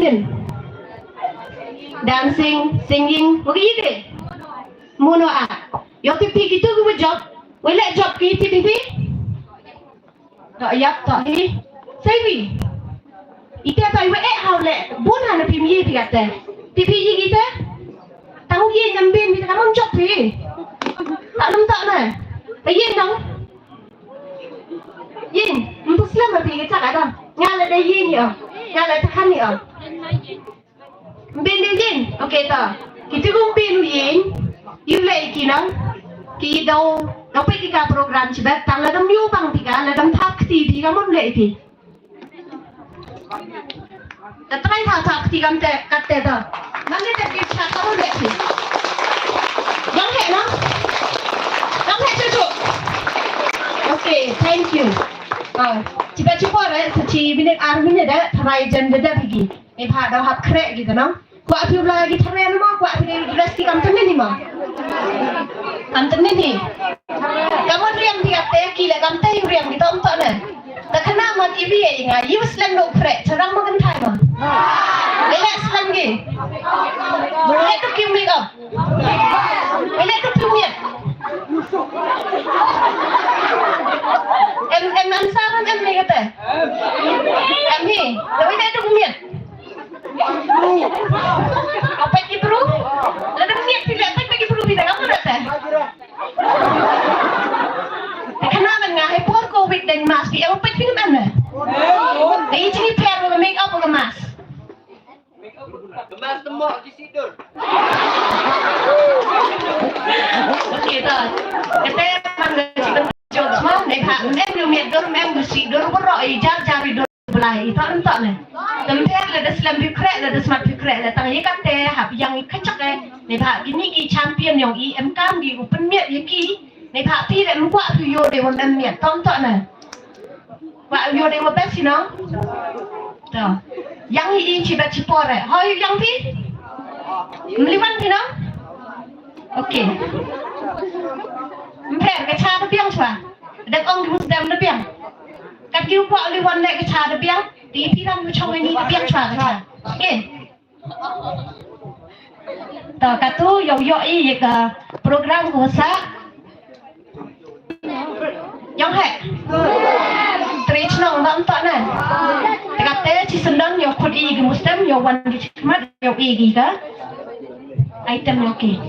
Singing. Dancing, singing, begitu. Mono Yo TV gitu gue job. Wala job ki TV. Tak yap tak ni. Sabi. Itu apa iwe haule buna na pimi ti kata. TV kita. Tahu ye nambin kita kamu job ni. Tak lem tak na. Yin dong. Yin, Muslim tapi kita ada. Ngala dah yin ya. Ngala tahan ya. Bin yin. Okey tak. Kita kumpin yin. You lay kinang. Ki đâu đâu biết cái program chỉ biết tăng là đâm yêu bằng thì cả là đâm thắc thì cả một lệ thì tại tay thắc thì cầm tệ cắt tệ đó mang cái tệ chặt cả một lệ thì giống hệ chưa chú okay thank you chỉ biết chụp rồi chỉ biết ăn cái này đấy thay chân đấy thì cái phá đâu học kệ gitu nó Kuat tu lagi thare nama kuat tu resti kantor ni mah. Kantor ni. Kamu riam dia teh kila kantor riam kita untuk ni. Tak kena mat ibi ye inga. You Islam no pre. Cerang makan thai mah. Elak Islam ge. Boleh tu kim ni kau. Elak tu kim ni. Em ansaran em ni kata. Em ni. Tapi elak tu kim ni. Apa yang perlu? Lalu siap tidak apa yang perlu tidak kamu datang. Kenapa nggak hepor COVID dan mask? Apa yang mana? Ini ciri perlu make up atau mask? Kemas temok di situ. Okey tak. Kita panggil cikgu jokes mah. Nekak em belum lihat dorm em bersih dorm beroi jari dorm belah itu entak ni. Tempat ada Islam fikret ada smart fikret datang ye kata hab yang kacak ni pak gini ki champion yang EM kan di open miat ye ki ni pak ti dak lupa tu yo de won miat tontok na. Pak yo de won best you know. Dah. Yang ini cibat cipore. Hoi yang pi? Meliwan ti no? Okey. Mper ke cha tu piang chwa. Dak ong musdam na piang. Kat kiu pak liwan nek ke cha tu piang. Di pirang macam ini biar cuaca, okay? Tak katu yo ini ke program kuasa, yang hek, tradisional orang tak na. Kata cisendang yo kod ini Muslim yo wan di cuma yo ini ke item okay.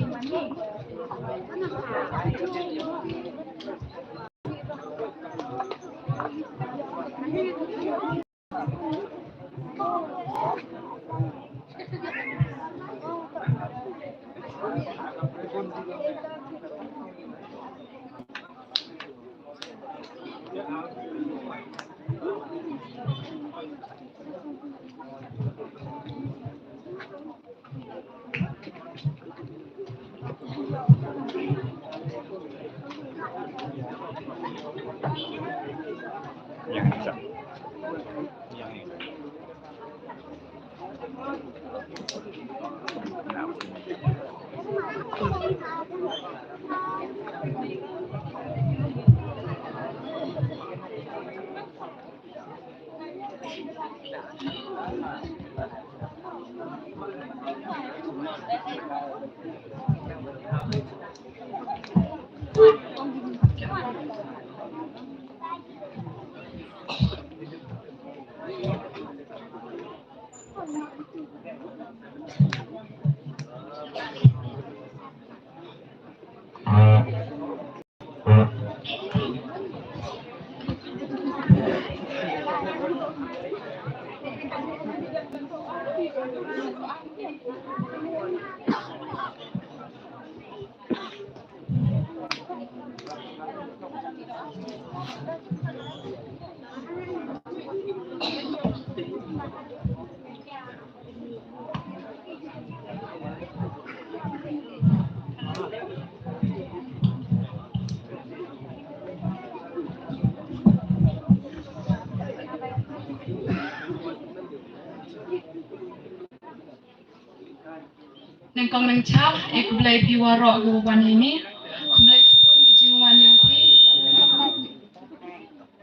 Nengkong neng cap, ik belai piwarok guban ini, belai pun kejiwan yang pi,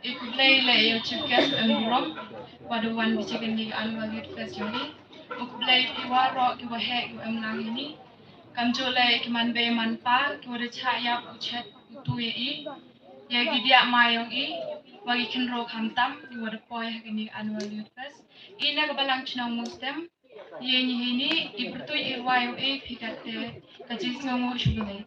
ik belai le yo cikas embrok, pada wan bicara ni anwal youth fest jori, ukblay piwa ro kiwa he kiwa emlang ini kamjole kiman be manpa kiwa de chaya puchet tu i ya gidia mayong i wagi kenro kamtam kiwa de poy ini annual youth fest ina kabalang chinang mustem ye ni ini ipertu irwayo e fikate kajis ngomo shubulay.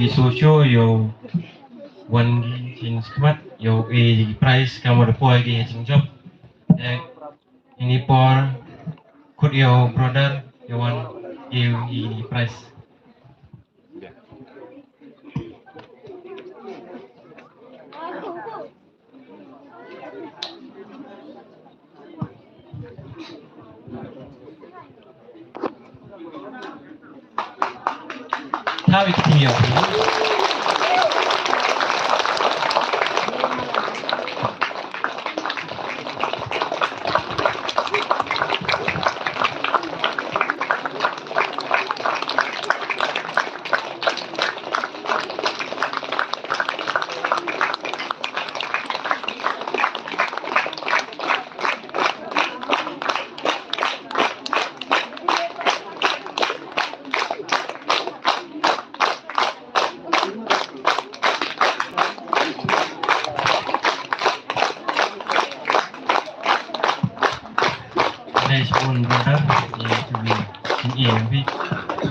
di sosio yo one in squad yo price kamu ada poin di hedging job ini por could yo brother yo one price how it yo Dashboard brother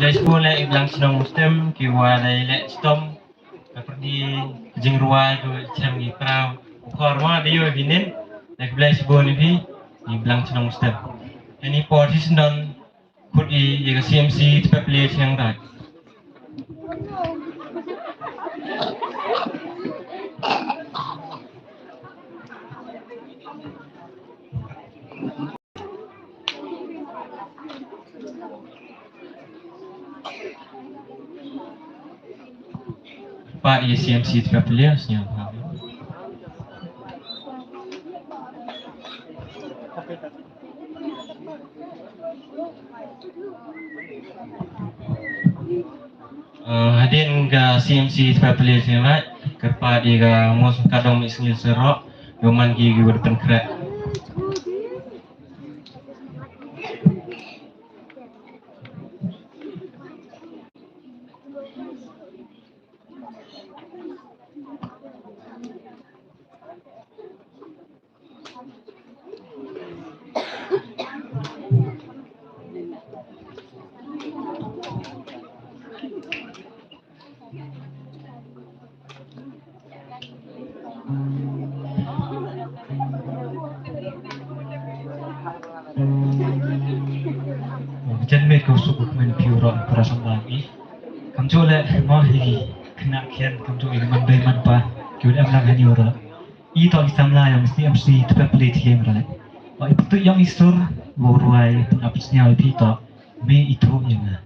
dashboard lai bilang senang stem kiwa lai lai stom seperti jeng ruai tu cem di prau korma dia binin lai dashboard ni bilang senang stem ini posisi non kudi jaga CMC cepat pilih yang rat Pak CMC cepat pilih yang hadin ga CMC cepat pilih yang rat kerpa dia ga mus kadang misnya serok doman gigi berdepan kerat Jangan mereka suka main pura perasaan lagi. Kamu coba mah ini kena kian kamu coba ini mandai manpa. Kita amlang hani orang. Itu isamlah yang mesti MC tetap pelit game right. Itu yang isur boruai penapasnya itu me itu yang.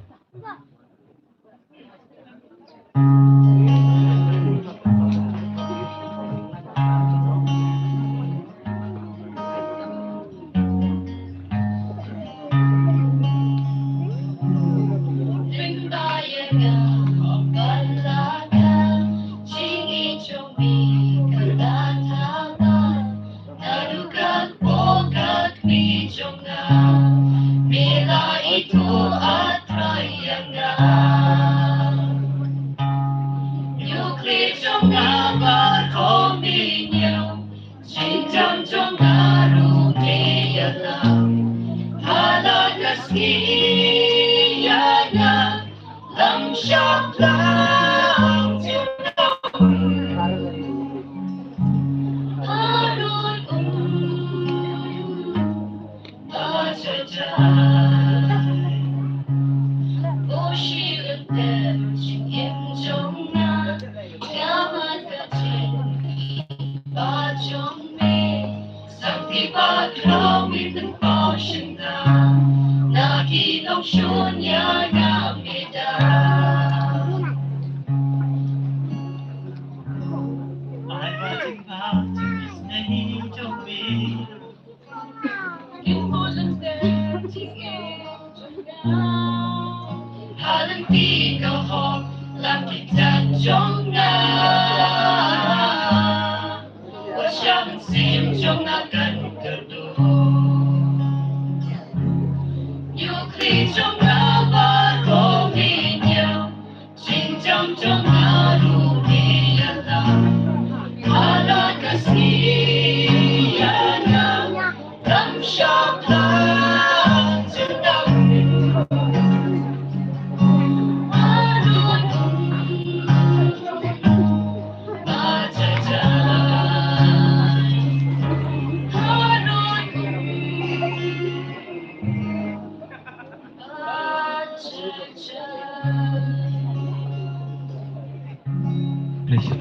please.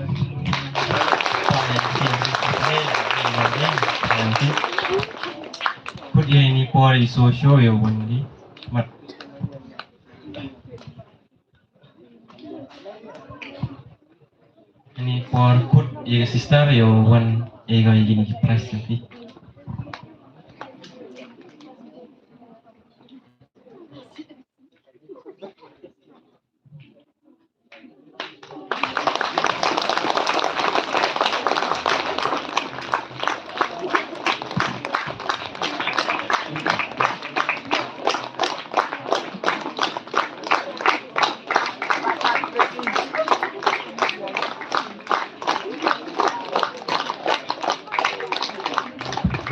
Kut ini por iso show yo wani mat ini por kut ye sister yo wan ega gini price nanti.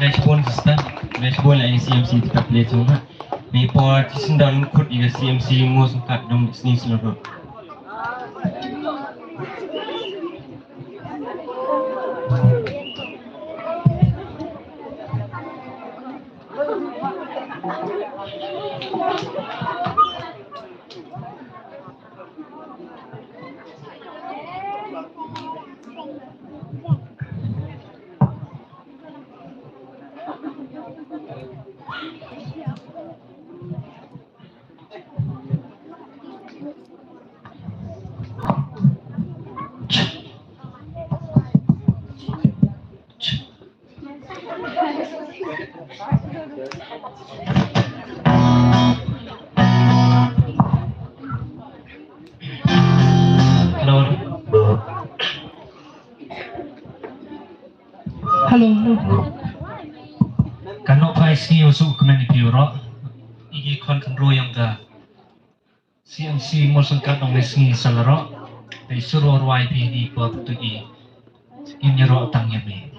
Dashboard sister, dashboard la CMC kita play tu na. May por tisendan kut iga CMC mo sungkat dom sini seluruh. Hello. Kano pai si usuk kemen piuro. Igi kon kenro yang ga. CMC mo sangkat nong mesingi salaro. Dai suro ruai pi di po tugi. Inyero tangnya me.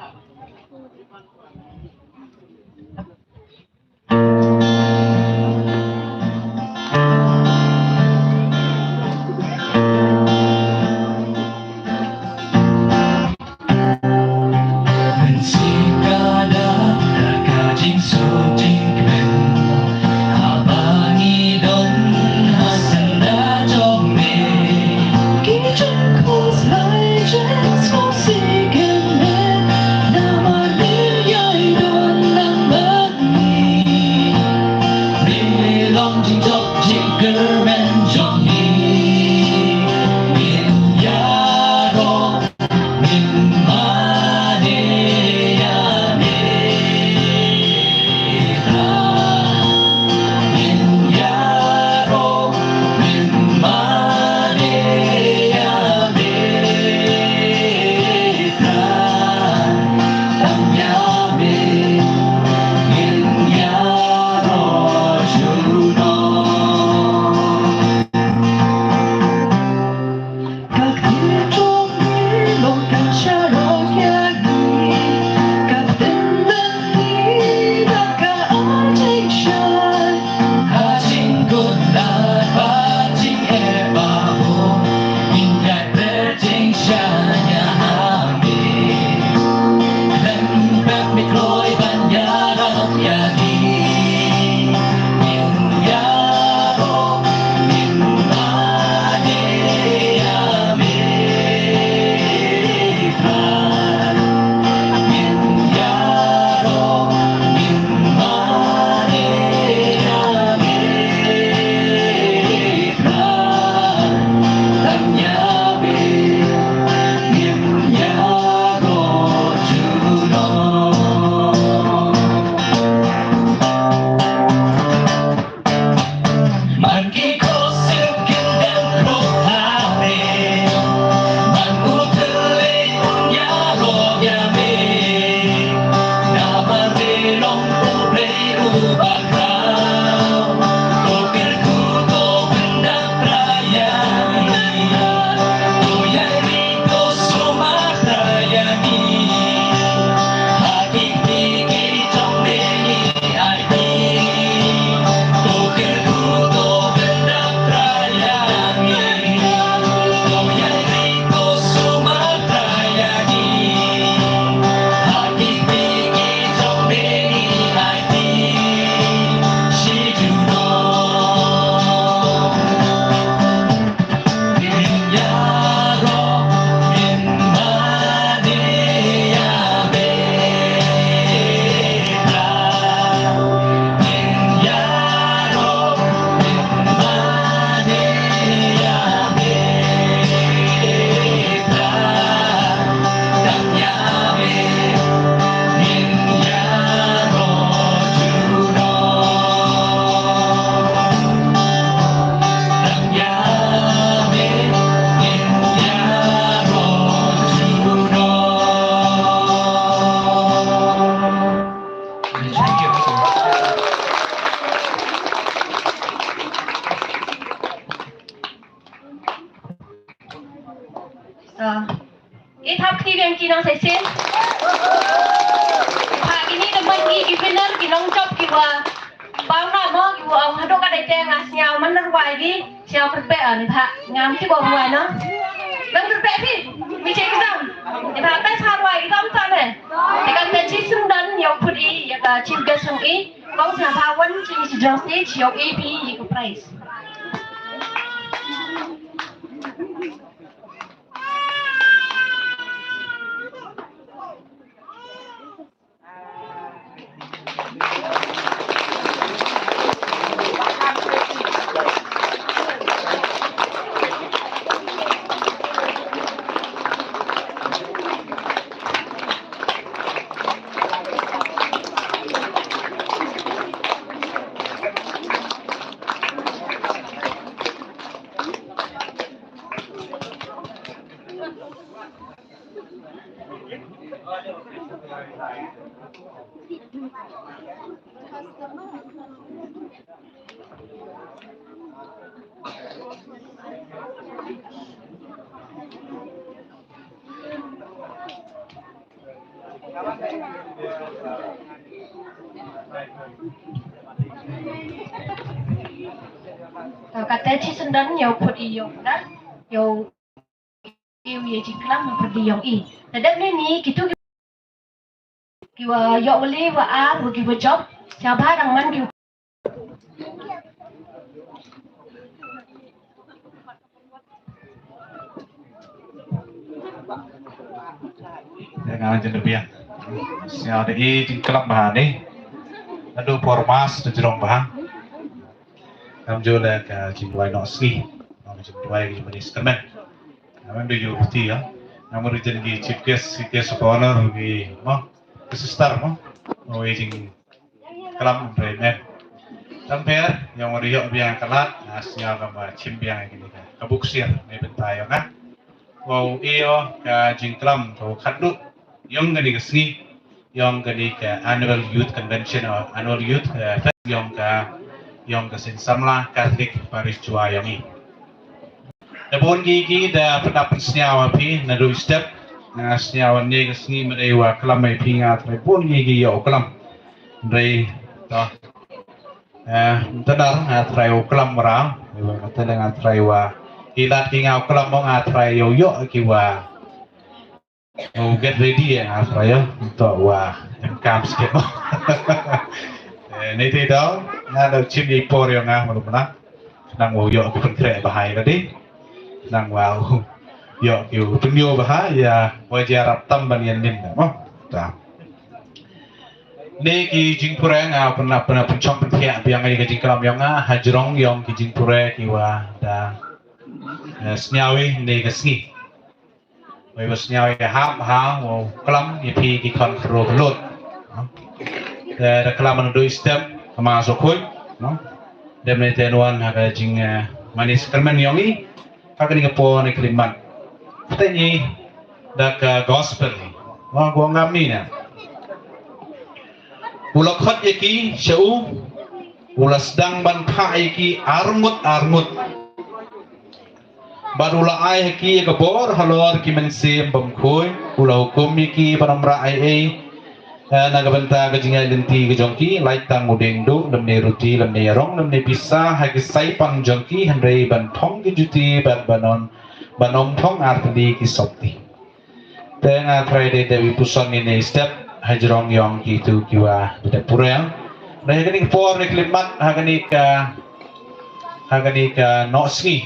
Itap ti yang kinang sa sin. Ha ini naman i winner kinong job kiwa. Bang na mo kiwa ang hadok ka dai tenga siya manarwai di siya perpe an ha ngam ti bo mo na. Lang perpe pi. Mi cek exam. Ita tes harwai kam ta ne. Dekat pensi sundan yang put i ya ka chief guest sung i. Kau sa thawan chi si jong stage yo AP i ko prize. Kata ci sendan yo put i yo dan yo ye jiklam put di yo i. Tadap ni kitu kiwa yo boleh wa a kiwa job siapa dang man kiwa. Dengan jenebian. Siapa ini jiklam bahan ni. Aduh formas tu jerong bahan. Kami jual ke jimduai noski, jimduai ke jenis teman. Kami tu jual putih ya. Kami region ke chief guest of honor ke mo, ke sister mo, jing kelam premen. Tampil yang meriak biang kelat, asnya kami cimbiang ini kan, kabuksir, ni bentai kan. Wow iyo ke jing kelam tu kadut, yang gani kesini, yang gani ke annual youth convention atau annual youth yang kesin samlah Catholic Parish Chua yang ini. Dabon gigi dah pendapat senyawa pi nadu step na senyawa ni kesini merewa kelam mai pingat dabon gigi yo kelam dari toh tenar atrai kelam orang kata dengan atrai ilat kingau kelam mong atrai yo kiwa get ready ya atrai untuk kam sikit ni tidak ada chim impor yang malu mana nang wow yo konkret bahaya tadi nang wow yo penyo bahaya wajah raptam banian nin mo ta ni ki jingpure pernah pencong pentia biang ai ki jingkram yang hajrong yang ki jingpure kiwa da snyawi ni kesni wai snyawi ha wow kelam pi ki kontrol lot reklaman do step masuk koi, no? Demi tenuan ada jing manis kermen yongi, kagak ni kepo ni keliman. Kita ni dak gospel, wah gua ngami na. Ulah khot yaki syau, ulah sedang ban kha yaki armut. Barulah ai yaki kebor halor ki mensim bamkoi, ulah hukum yaki panamra ai nagabanta kajinga lenti kejongki laitang udeng do lemne ruti lemne yarong lemne bisa hagi saipang jongki handai bantong kejuti banon thong arti ki sopti tengah trade dewi puson ini step hajrong yong kitu kiwa de purel nah hagani for ni klimat hagani ka noski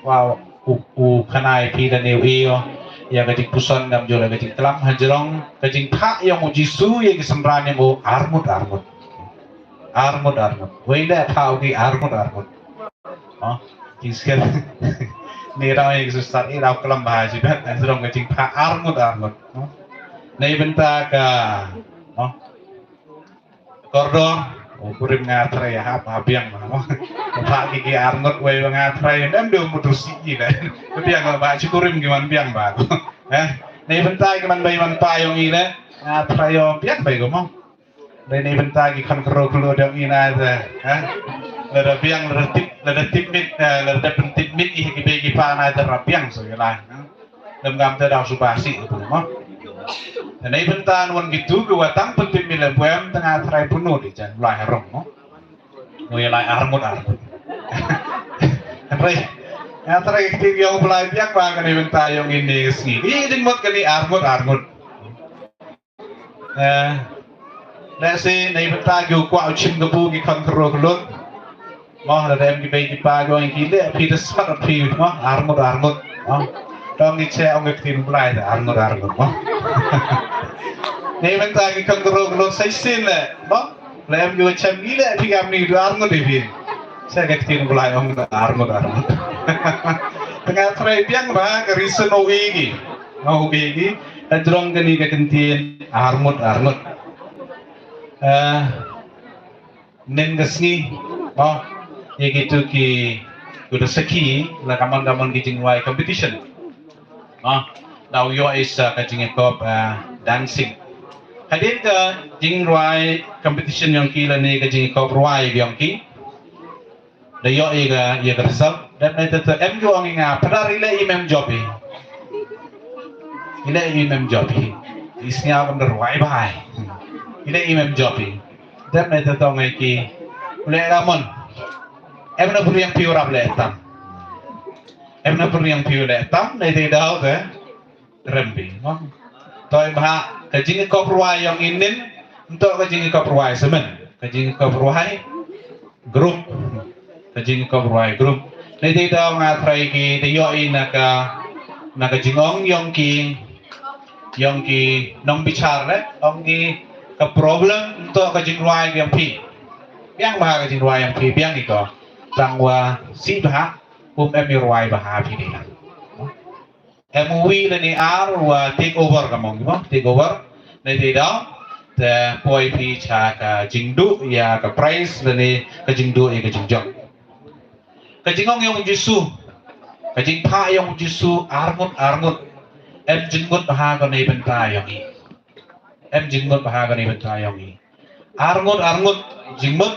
wow u kanai pi dan eu yang kajing puson dam jola kajing kelam hajrong kajing thak yang ujisu yang kesemran yang armut wenda thau ki armut oh kiskel ni rau yang susah ni rau kelam bahasa bet hajrong kajing thak armut nei benta ka oh kordong kurim ngatrai ya apa biang mah pak gigi arnot we ngatrai dan do mutusi dah biang kalau pak kurim gimana biang pak nei bentai gimana bayi man payung ini ngatrai yo biang bayi gomong nei bentai gi kan kero dong ini aja lada biang lada tip mit lada pentit mit ih gi bagi pa na aja rabiang so yalah Dalam terang subasi itu mah. Dan ini bentan wan gitu gua tang penting bila buam tengah terai penuh di jan mulai harum mah. Mulai armut. Terai ya terai yang mulai biak bang ini bentan yang ini sini. Ini jengmut kali armut. Nasi này bên ta kêu quạo chim cái bu cái con cừu luôn, mong là đem cái bay cái pa cái anh kia đấy, phi cái smart phi mong armut, trong cái xe ông cái tiền lại là armut, mong, này bên ta cái con cừu luôn say xin lệ, mong, là em kêu chim cái đấy, phi cái này là armut đi phi, xe cái tiền lại ông là armut, tengah try biang bah cái reason ogi, trong cái này cái tiền armut. Nên cái gì, ya gitu ki udah seki lah kaman ki jingwai competition, now yo is ka jingekop dancing. Hadir ke jingwai competition yang ki lah ni ka jingekop ruai yang ki, dah yo ka result dan itu em yo nginga pada rile imam jobi, isnya bener ruai bahai. Ini imam jobi, dan itu tahu ngaji, boleh ramon, em nak beri yang piura boleh tam, nanti dah tu, rembi, toy bah, kajian kopruai yang ini, untuk kajian kopruai semen, kajian kopruai grup, nanti dah ngatrai ki, dia nak jingong yang ki nong bicara, ong ki ke problem untuk kejingruai yang pi, yang bah kejingruai yang pi, yang itu, tangwa si bah, emiruai bah pi ni lah. MUI ni wa take over kamu, take over, nanti dah, the boy pi cha ke jingdu ya ke price ni ke jingdu ya ke jingjong, kejingong yang jisu, kejingpa yang jisu armut, jinggut bah ni bentai yang ni. Jingmut bahagia ni betul yang ini. Arngut jingmut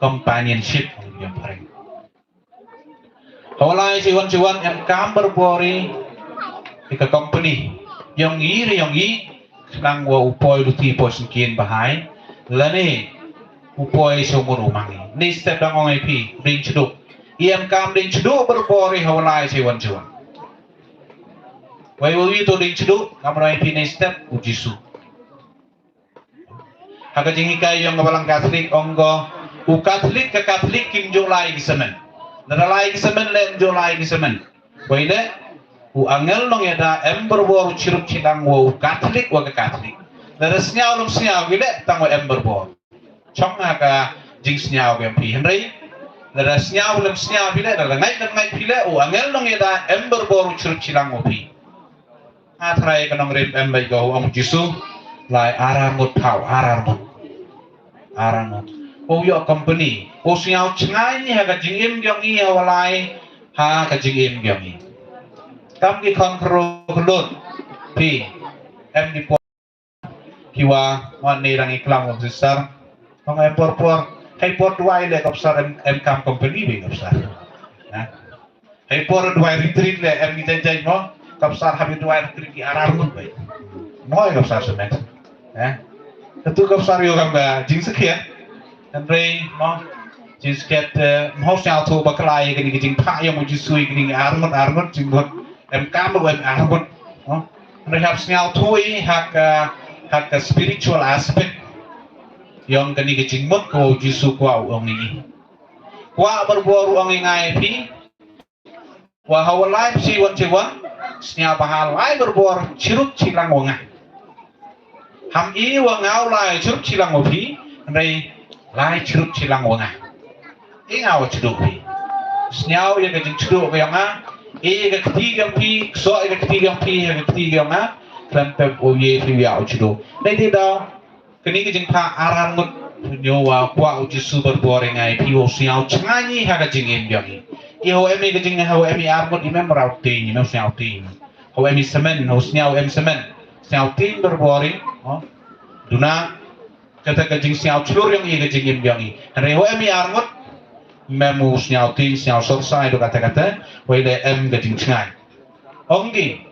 companionship yang paling. Kalau ciwan yang kamber bori di ke company yang ini sedang wa upoi luti posin bahai, lani upoi semua rumah ni. Ni step dang orang IP ring ceduk. Iam kam ring ceduk berbori hawalai ciwan. Wai itu ring ceduk kamera IP ni step ujisu. Haka jingikai yang kawalang Katolik onggo Katolik ke Katolik kim jolai gisemen naralai gisemen len jolai gisemen boile angel nong yada ember boru cirup cilang wo Katolik wa ke Katolik narasnya ulum snya gile tang wa ember bor chong haka jing snya wa pi henry narasnya ulum snya bile ngai pile angel nong yada ember boru cirup cilang wo pi atrai kanong rip ember go om jisu lai aramut yo company siao cengai ni ha ka jingim gyong i hawalai ha ka jingim gyong i kam ki kontrol pi em di po kiwa wan ni rang iklam besar ong por hai por duai le kopsar em kam company bi kopsar hai por duai retreat le em di janjai mo kopsar habi duai retreat ki aramut bai mo kopsar semen itu kopsar yo kamba jing sekian Andre mo jing sekian mau sial tu bakalai gini jing pak yang mau jusui gini armut jing buat kamu buat armut Andre hab sial tu hak spiritual aspect yang gini jing mut ko jusu ko orang ini wa berbuat orang ngai pi wa hawalai si wan siapa hal lain berbuat ciruk cilang wongah ham i wa ngau lai churup chilang mo phi nei lai churup chilang wa nga i ngau churup phi snyau ye ka jing churup ka nga e ka ketiga phi so e ka ketiga nga kan pe o ye phi ya churup nei ti da kini ka jing pha aran mut nyo wa kwa u jisu ber bore ngai phi o snyau changani ha ka jing em yang i ho em ka jing ho em ar mut i mem rau ti ni no snyau ti ho em semen ho snyau em semen snyau ti ber bore Duna kata kajing siau celur yang ini kajing yang ini. Reho emi armut memu siau tin siau sorsai do kata wele em kajing cengai. onggi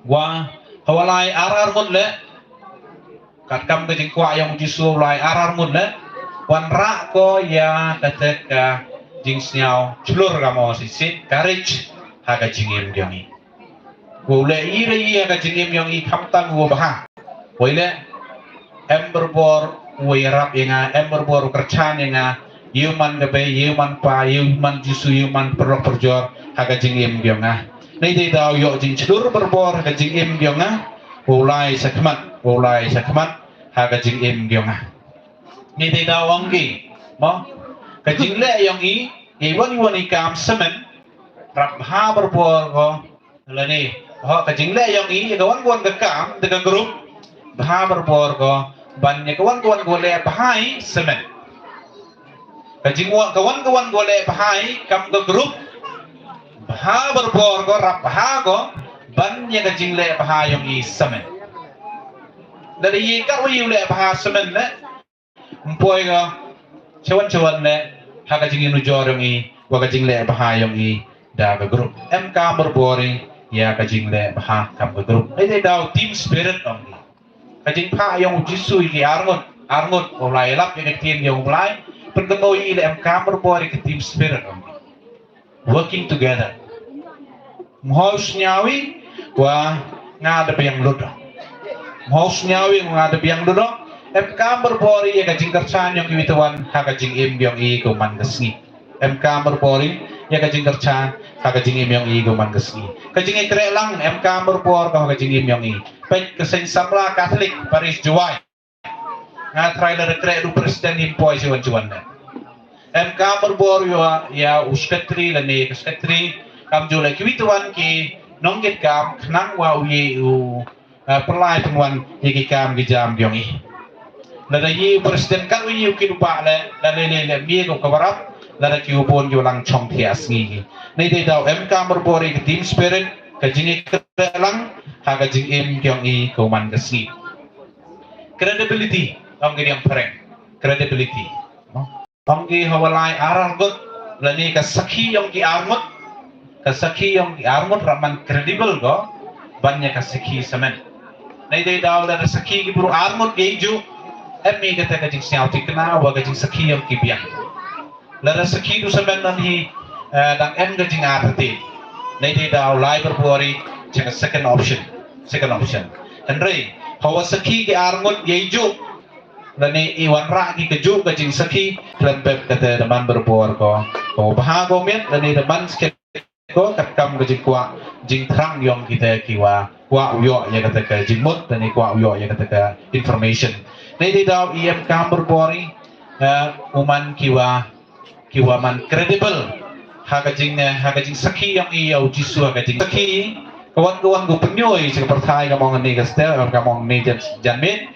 wa hawalai arar mun le kat kam ke jing kwa yang jisu lai arar mun le wan ra ko ya katek ka jing snyao chlur ka mo sit courage ha ka jing em yongi wo le i re i ka jing em yongi kham tan wo bah woi le em berbor woi rap inga em berbor kerchan inga yuman gabe yuman pa yuman jisu yuman perok perjor ha ka jing em yonga nei dei dau yo jing chlur berbor ha ka jing em yonga wo lai sakmat ha ka jing em yonga ni dei dau onggi mo ka jing le yongi i wan ikam semen rap ha berbor ko le ni ho ka jing le yongi ka wan ka kam de ka grup ha berbor ko ban ni ka wan go le bahai semen ka jing wan go le bahai kam ka grup ha berbor ko rap ha ko ban ni ka jing le bahai yongi semen dari yi ka wi le bahai semen le mpoi ko chawan le ha ka jing nu jor yongi wa ka jing le bahai yongi da ka grup em ka berbori ya ka jing le bahai kam ka grup ai dei dau team spirit onggi ka jing pha yong jisu ki arngot olai lap yang team yong lai pertemu ile em ka berbori ke team spirit onggi working together mhaus nyawi wa ngada yang ludo mhaus nyawi ngada yang ludo em ka berbori ya ka jing kerchan yong kiwitawan ha ka jing im yong i ko man gesni em ka berbori ya ka jing kerchan ha ka jing im yong i ko man gesni ka jing kre lang em ka berbor ka jing im yong i pek kesen samla Katolik Paris Juwai nga trailer kre du presiden impoi juan na em ka berbor ya uskatri lani uskatri kam jule kiwitawan ki nonggit kam knang wa uyi u perlai temuan iki kam ki jam yong i lada yi presiden kan uyi ki dupa le mi ko kabarap lada ki ubon yulang chong tias ngi nei dei dau em ka berbor ki team spirit ka jing kre lang ha ka jing im kyong i ko man gasni credibility ong gi yang pereng credibility ong gi hawalai aral gut lani ka sakhi yong ki armut raman credible go bannya ka sakhi semen nei dei daw la sakhi gi buru armut ge ju emmi ka ta ka jing siao tikna wa ka jing sakhi yong ki biang la sakhi du semen nan hi dang em ga jing arti nei dei daw lai berbori cek second option Henry hawa sakhi ki arngot yeju lani iwan ra ki keju ka jing sakhi lempep kata teman berbor ko baha ko miet lani teman sket ko kat kam ka jing kwa jing trang yong kita kiwa kwa uyo ya kata ka jing mut lani kwa uyo ya kata ka information nei di daw iem kam berbori uman kiwa man credible ha ka jing sakhi yang iyo jisu ka jing sakhi kawan-kawan gue penyoi seperti ka mong ni ka stel ka mong ni janmin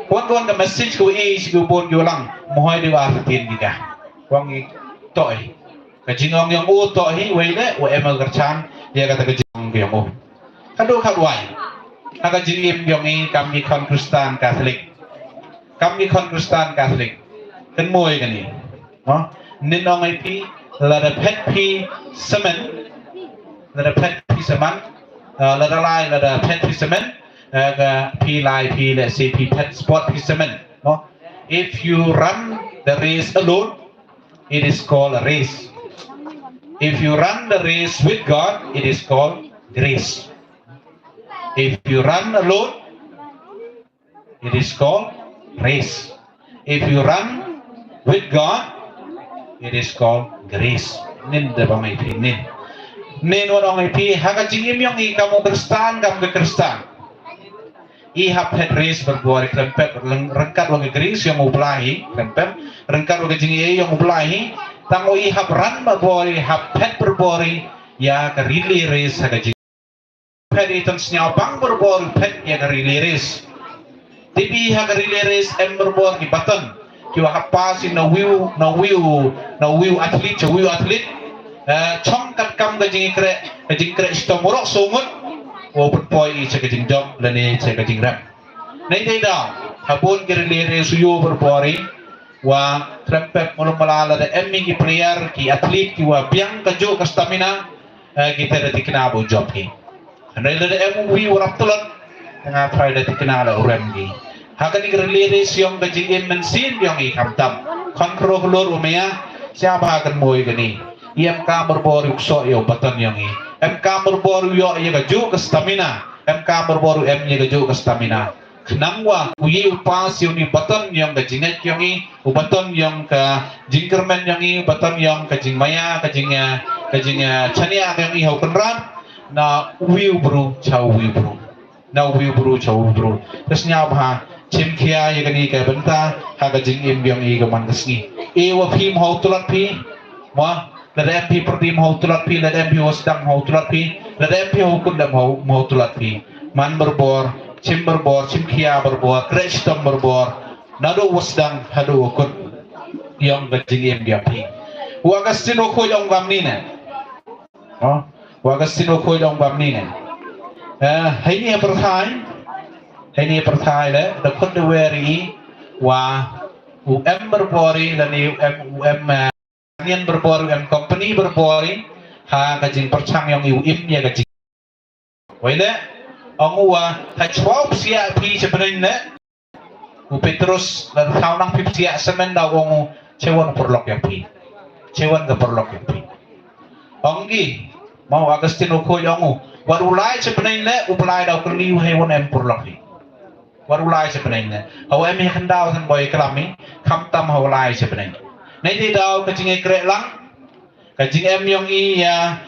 kawan-kawan ka message ko si gue bon gue lang mohoi di artin kita wang toy ka jingong yang u to hi weile wa emal kerchan dia kata ka jingong yang u kado kadwai ka jingim yang i kami Kristen Katolik kan moi kan ni no ninong ai pi la da pet pi semen lada pet pisaman lada lai lada pet pisaman p lai p let's say p pet sport pisaman no if you run the race alone it is called a race if you run the race with God it is called grace if you run alone it is called race if you run with God it is called grace nin da ba mai nin nen orang IP haka jingim yang i kamu Kristen i hapet race berbuari krempet rengkat logi geris yang ublahi krempet rengkat logi jingi yang ublahi tango i hap ran berbuari hapet berbuari ya ke relay race haka jingim pet itan senyapang berbuari pet ya ke relay race tibi haka relay race em berbuari button kiwa hapasi na wheel atlet chong kat kam ka jing kre stomorok somut o poi che ka jing job lani che ka jing rap nei dei da habun gerlere suyo berpori wa trempet mulum malala da emmi ki player ki atlet ki wa biang ka jo ka stamina kita dah dikena bu job ni. Anda ada MUI orang tulen tengah try dah dikena lah orang ni. Hakan ni reliris yang kejingin mensin yang ikamtam. Kontrol keluar umia siapa akan moy gini. Iam kamar baru usok yo batan yang ni. Kamar baru yo ia keju ke stamina. Kamar baru ia keju ke stamina. Kenangwa uyi upas yang ni batan yang kejingat yang ni, batan yang ke jingkerman yang ni, batan yang kejing maya, kejingnya chania yang ni hau kenran. Na uyi bro, cau uyi bro. Na uyi bro, cau bro. Terusnya apa? Cimkia yang ni ke benta, haga jing im yang ni ke mandesni. Ewa pim hau tulat pi, ma. Lada MP perdi hau tulat pi, lada MP wasdang hau tulat pi, lada MP hau kundam hau tulat pi. Man berbor. Cim berbor, cim kia berbor, kreatom berbor, nado wasdang hado ukut yang gajing yang pi. Wagastin ukut yang bamni ne, wagastin ukut yang bamni ne. Hai ni perthai le, dapat deweri wa berbori dan nian berbor, company berbori, ha gajing percang yang ya gajing. Wala. Ông thay chwap sia pi sebenarnya Petrus dan kaunang pi sia semen dah ông cewan perlok yang pi cewan ke perlok yang pi Onggi mau Agustino ko yang warulai sebenarnya upalai dah kerliu hewan em perlok pi warulai sebenarnya awak em hendau san boy kelami kam tam hawalai sebenarnya nanti dah kecing krek lang kecing em yang iya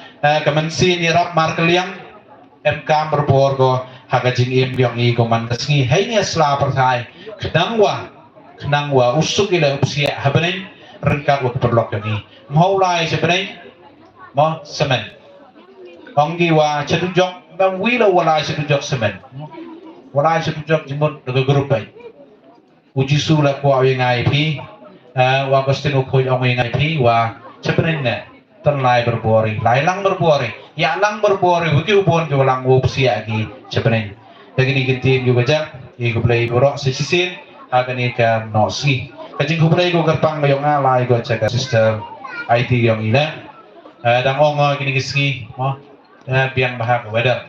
kemensi ni rap markel yang MK berbor ko hagajing im yang i ko mandasngi hanya sela pertai kenangwa usuk ila usia habenin rengkat wa perlok ni maulai sebenarnya mo semen onggi wa cedujok bang wila walai cedujok semen walai cedujok jimut de grup bai uji sula ko yang ngai pi wa gostino ko yang ngai pi wa sebenarnya terlai berbori, lailang berbori, ya lang berbori, begitu pun juga lang usia lagi sebenarnya. Jadi ni kita juga jam, ikut play borok sesisin, akan ikan nosi. Kacing play go kerpang yang alai go cek sistem IT yang ini. Dan orang kini kisi, biang bahag weather,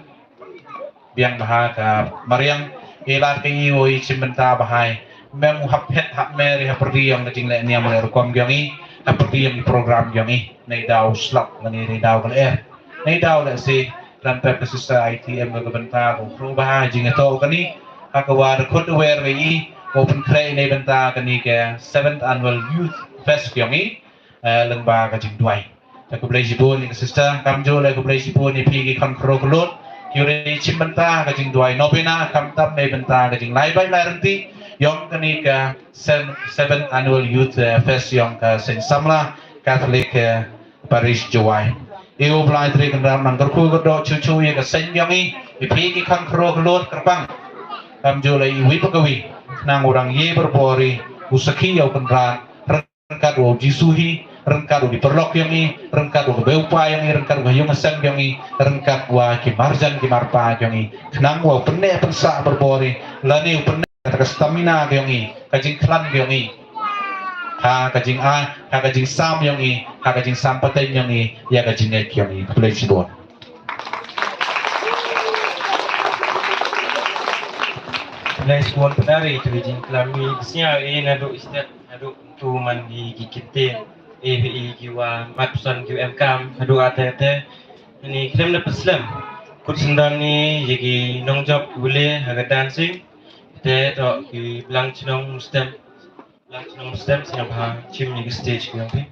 biang bahag mariang elar kini oi cimenta bahai, mem hapet hap meri haperdi yang kacing lain yang mulai rekam yang ini. Seperti yang di program yang ini, naidau slap, naidau kalau naidau lah si rantai pesisa ITM ke bentar, perubahan jingga tahu kan ni, akawar kod aware ini, open play ini bentar kan ni ke 7th Annual Youth Fest yang ini, lembaga jing duai. Aku beli jibun ni sister, kamjo lah aku beli jibun ni pergi kontrol kelut, kiri cimbentar ke jing duai, nobina kamtam ni bentar ke jing lai renti. Yang kini ke 7th Annual Youth Fest yang ke Saint Samla Catholic Parish Jawai. Iu belai dari kendaraan nangkerku kedok cucu yang ke Saint yang ini dipilih kan kero kelut kerbang. Kamjo lagi iwi pegawi nang orang ye berbori usaki yang kendaraan rengkat wa jisuhi rengkat di perlok yang ini rengkat wa beupa yang ini rengkat wa yung asam yang ini rengkat wa kimarjan kimarpa yang ini kenang wa penek pensak berbori lani penek kata stamina yang ini, kajing klan yang ini, kajing kajing sam yang ini, kajing sam paten yang ini, ya kajing ek yang ini, boleh sebut. Mulai sebuah penari kajing kelami, bisnya ini nado istat nado tu mandi gigite, EVI kiwa matusan QMK, nado ate ini kita dapat Islam, kursendan ni jadi nongjob boleh harga dancing. Kita tak di belang cenong Muslim siapa cim ni stage yang ni.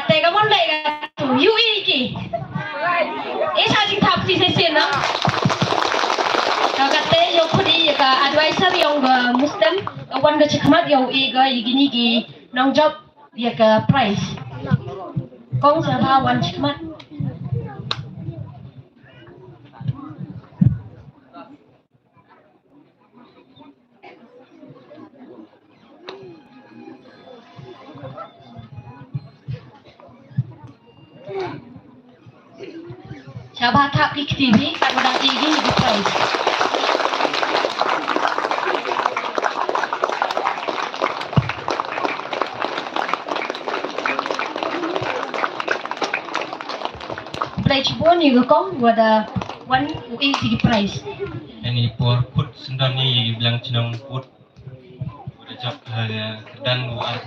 Teka mo teka UI ki. Isa jing tap si sesin no. Kagate yo kudi ka advisor yung Muslim Pon ke cekmat yang ga gini ki nong job dia ke price. Kong siapa wan cekmat. Siapa tap di TV kan udah gini di price. Play cibon juga kong ada one di price. Ini por put sendam ni bilang cenong put. Udah job dan luar.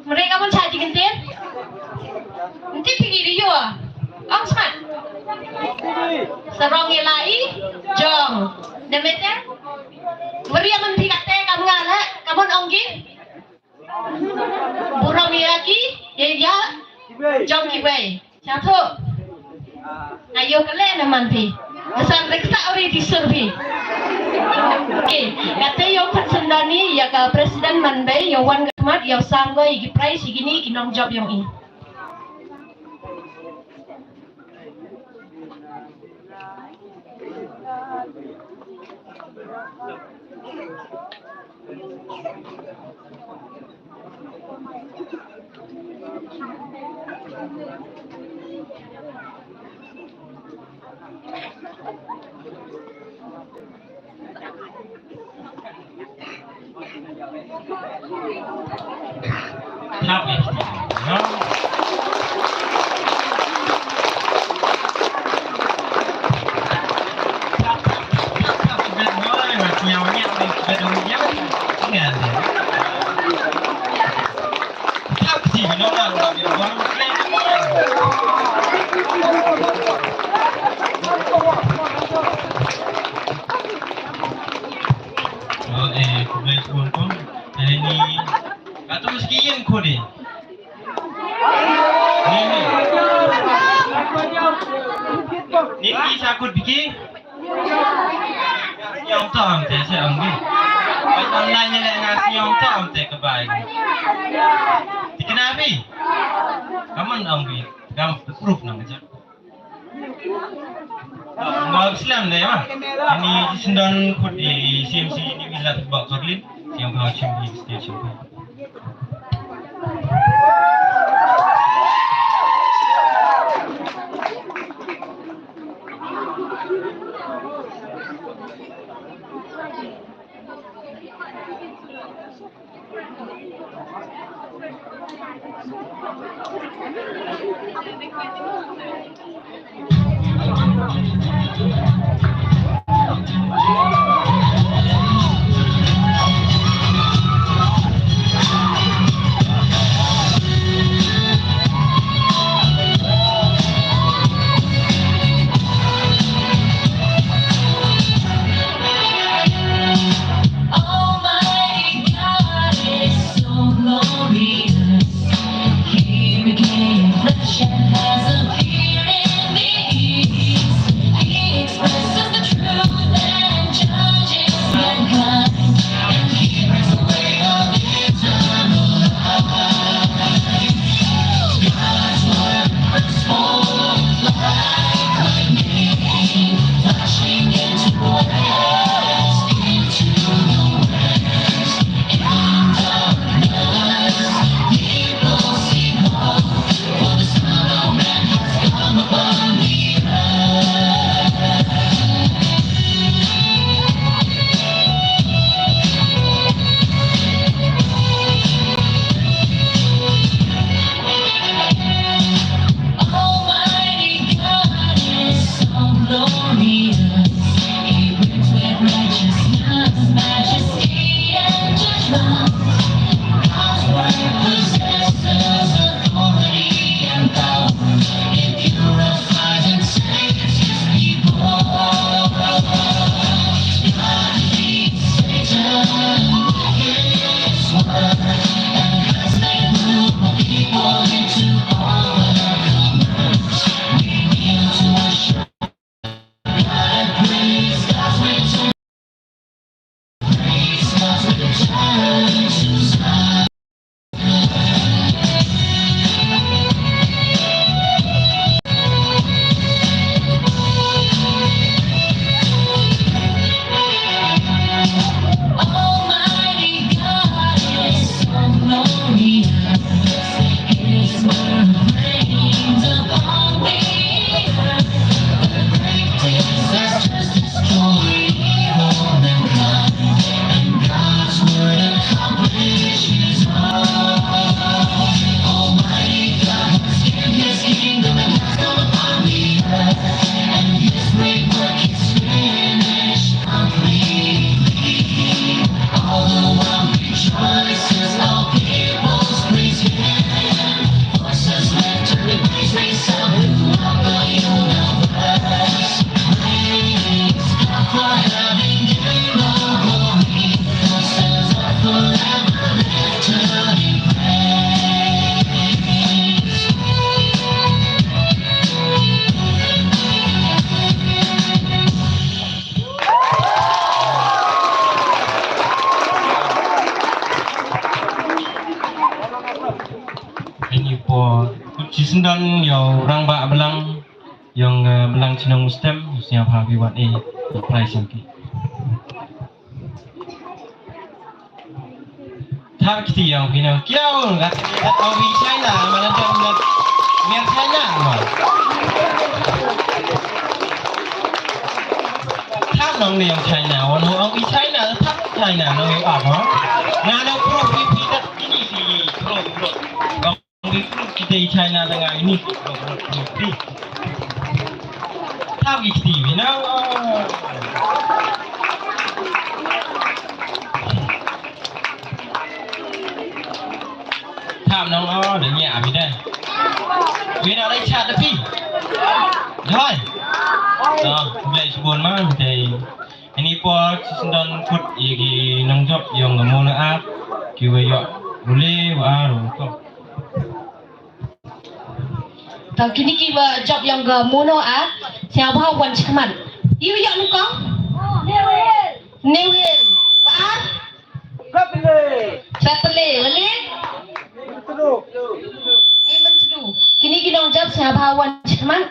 Mereka pun caji gentin. Nanti pergi dia. Ang smart. Serong ilai, jong. Demetnya. Beri aman tidak teh kamu ngala, kamu onggi. Burung lagi, ya jong kibai. Satu. Ayo kalian aman pi. Kesan reksa ori di survei. Oke, kata yang sendani ya ke Presiden Manbay yang wan kemat yang sanggo igi price gini kinong job yang ini. Tapi, Ni sakut bikin yang tam teh saya ambil. Online ni nasi yang tam teh kebaik. Kenapa? Kamu ambil, kamu proof nama je. Mau Islam deh mah. Ini sendan kod di CMC ini bila terbak Karlin yang kau cimbi station. Has appeared in the east. He expresses the Ini po Cisendan yang orang bak belang yang belang Cina Muslim siap hari buat price lagi. Tak kita yang kena kiau kata orang China mana tu mian China mah. Tak nong ni yang China, orang China tak China nong yang apa? Ngana pro pipi tak ini si pro. Kita di China dengan ini pro. Tak kita ni na. Tham nong để nhẹ vì đây. Vì nào đây chặt được phi. Rồi. Đó, vậy buồn mà thì ini po Cisendan kut igi nong job yang mono app kiwe yo boleh wa ro. Tao kini kiwa job yang ke mono siapa wan cekman. Iu yang nukong? Newil. Waan? Trapele. Wale? Memang tu. Kini kinong job siapa wan cekman.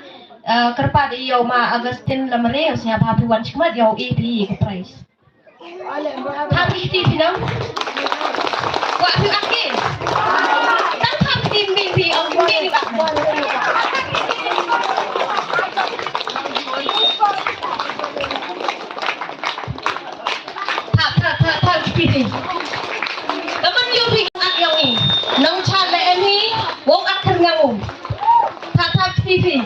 Kerpat iyo ma Agustin lamere siapa wan cekman yo di price. Tapi ti pinang. Wah tu akhir. Tak tapi mimpi ang mimpi bak. Tak pilih. Teman you pingat yang ni. Nang cale ni, wong akhir ngau. Tak pilih.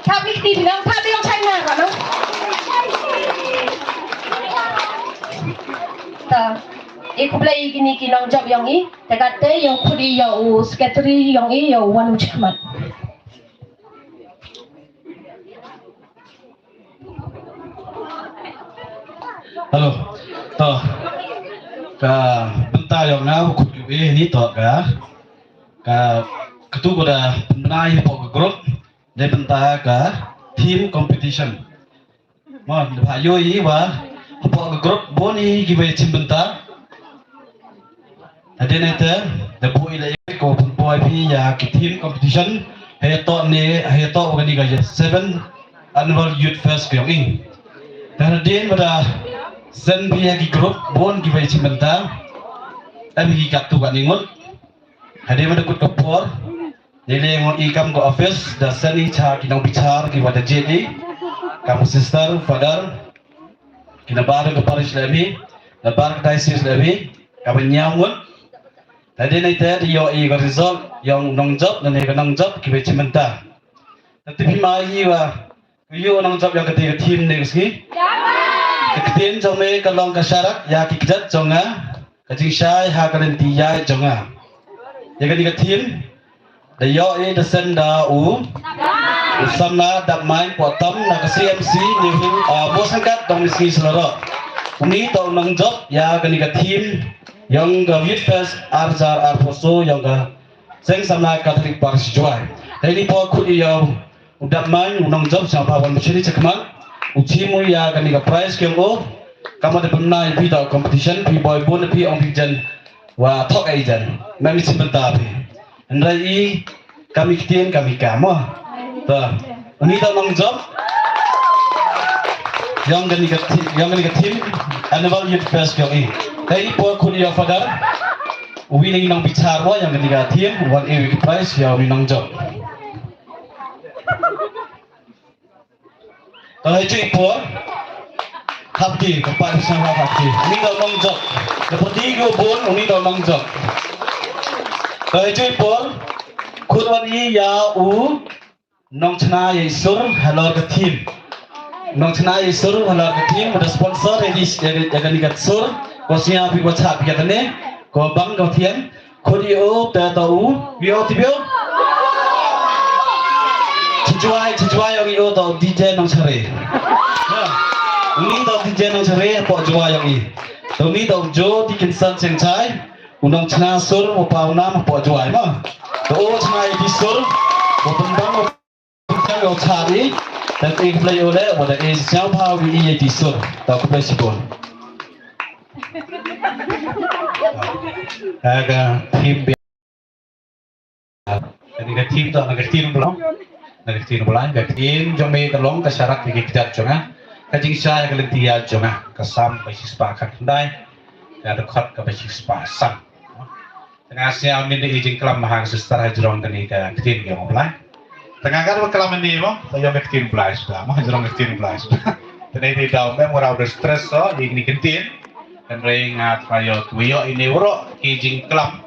Tapi bilang tapi yang China kan? Iku play gini kinong job yang ni, tegate yang kudi yang secretary yang ni yang wanu cekmat. Halo, toh, bentar yang ngau kudu ni toh ketu kuda penai pok grup, dia bentar team competition. Mau hayo ini wah pok grup boni giveaway cim bentar. Ada nanti, debu ilai ko boy pi ya team competition. Heto organik aja 7 annual youth fest yang ini. Dan dia pada sen biya ki grup bon ki bai cimental abi ki katu kan ingot hade mada kut kapor dele ngon ikam go office da seni cha ki nang bicar ki wada jedi kamu sister father kina bar ke parish labi da bar diocese labi kamu nyamun hade nai te yo i go result yang nong job dan ne nong job ki bai cimental tapi mai wa yo nong job yang ketiga team ne ski Ketin jome kalong kasyarak ya kikjat jonga kajing syai ha karanti ya jonga ya kani ketin da yo da sen da samna da main potom na ka CMC ni bosangkat dong miski selero uni to nang job ya kani ketin yang ga wit fest arjar arposo yang ga seng samna katolik parish joy ini po kudi yo udah main nang job siapa wan mencuri cekman ucimu ya kani ka prize kyong kamu ada pernah pi da competition pi boy bon pi ong pi jan wa thok ai jan mami sebentar pi andai kami kitien kami kamu ta ini ta nang job yang kani ka team annual youth fest kyong i dai po kuliah father winning nang bicara yang kani ka team one a week prize ya nang job Kalau cuy por, habdi kepada sama habdi. Ini dah mangjok. Seperti itu pun, ini dah mangjok. Kalau cuy por, kurwan ini ya nong cina yesur halal ke team. Nong cina yesur halal ke team. Ada sponsor yang jaga nikat sur. Kosnya api baca api kata ni. Kau bang kau tian. Kau dia tahu. Bio tibio. Cijuai yang iyo tau DJ nong cari. Ini tau DJ nong cari, pok juai yang ini. Tàu ní tàu Jo thì kinh sân sen trái, unang chna sur một bao nam một bao juai mà. Tàu ô chna đi sur, một phần băng một phần gạo chả đi, dan ik play oleh, một đại siapa bao đi đi sur, tàu play sipol. Aga team Jadi team tu nak team belum, nak team belum, nak team jom me terlong ke syarat bagi kita jangan, kajing saya ke lentia jangan, kesam bagi sepakat kendai, ada kot ke bagi sepasang. Tengah siang minta izin kelam mahang sesetara jerong kini ke team yang mulai. Tengah kan kelam ini mo, saya ke team mulai sudah, mah jerong ke team mulai sudah. Tengah di dalam memang ada stress so, ini kentin, dan ringat kayo tuyo ini uro izin kelam,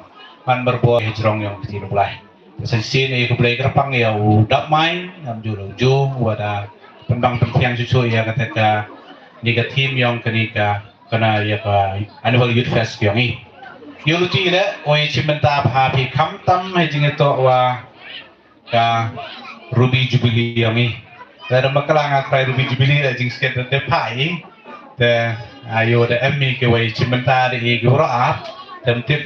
man berbuat jerong yang team mulai. Sensin ini kebelah kerpang ya udah main, am juru wadah pendang penting susu ya ketika negatif yang kenika kena ya ke annual youth fest yang ini. Yuluti le, oi cimenta happy kamtam hejing itu wa ka Ruby Jubilee yang ini. Dalam makalang atrai Ruby Jubilee hejing sekitar depai, te ayo de emmi ke oi cimenta di gura, temtip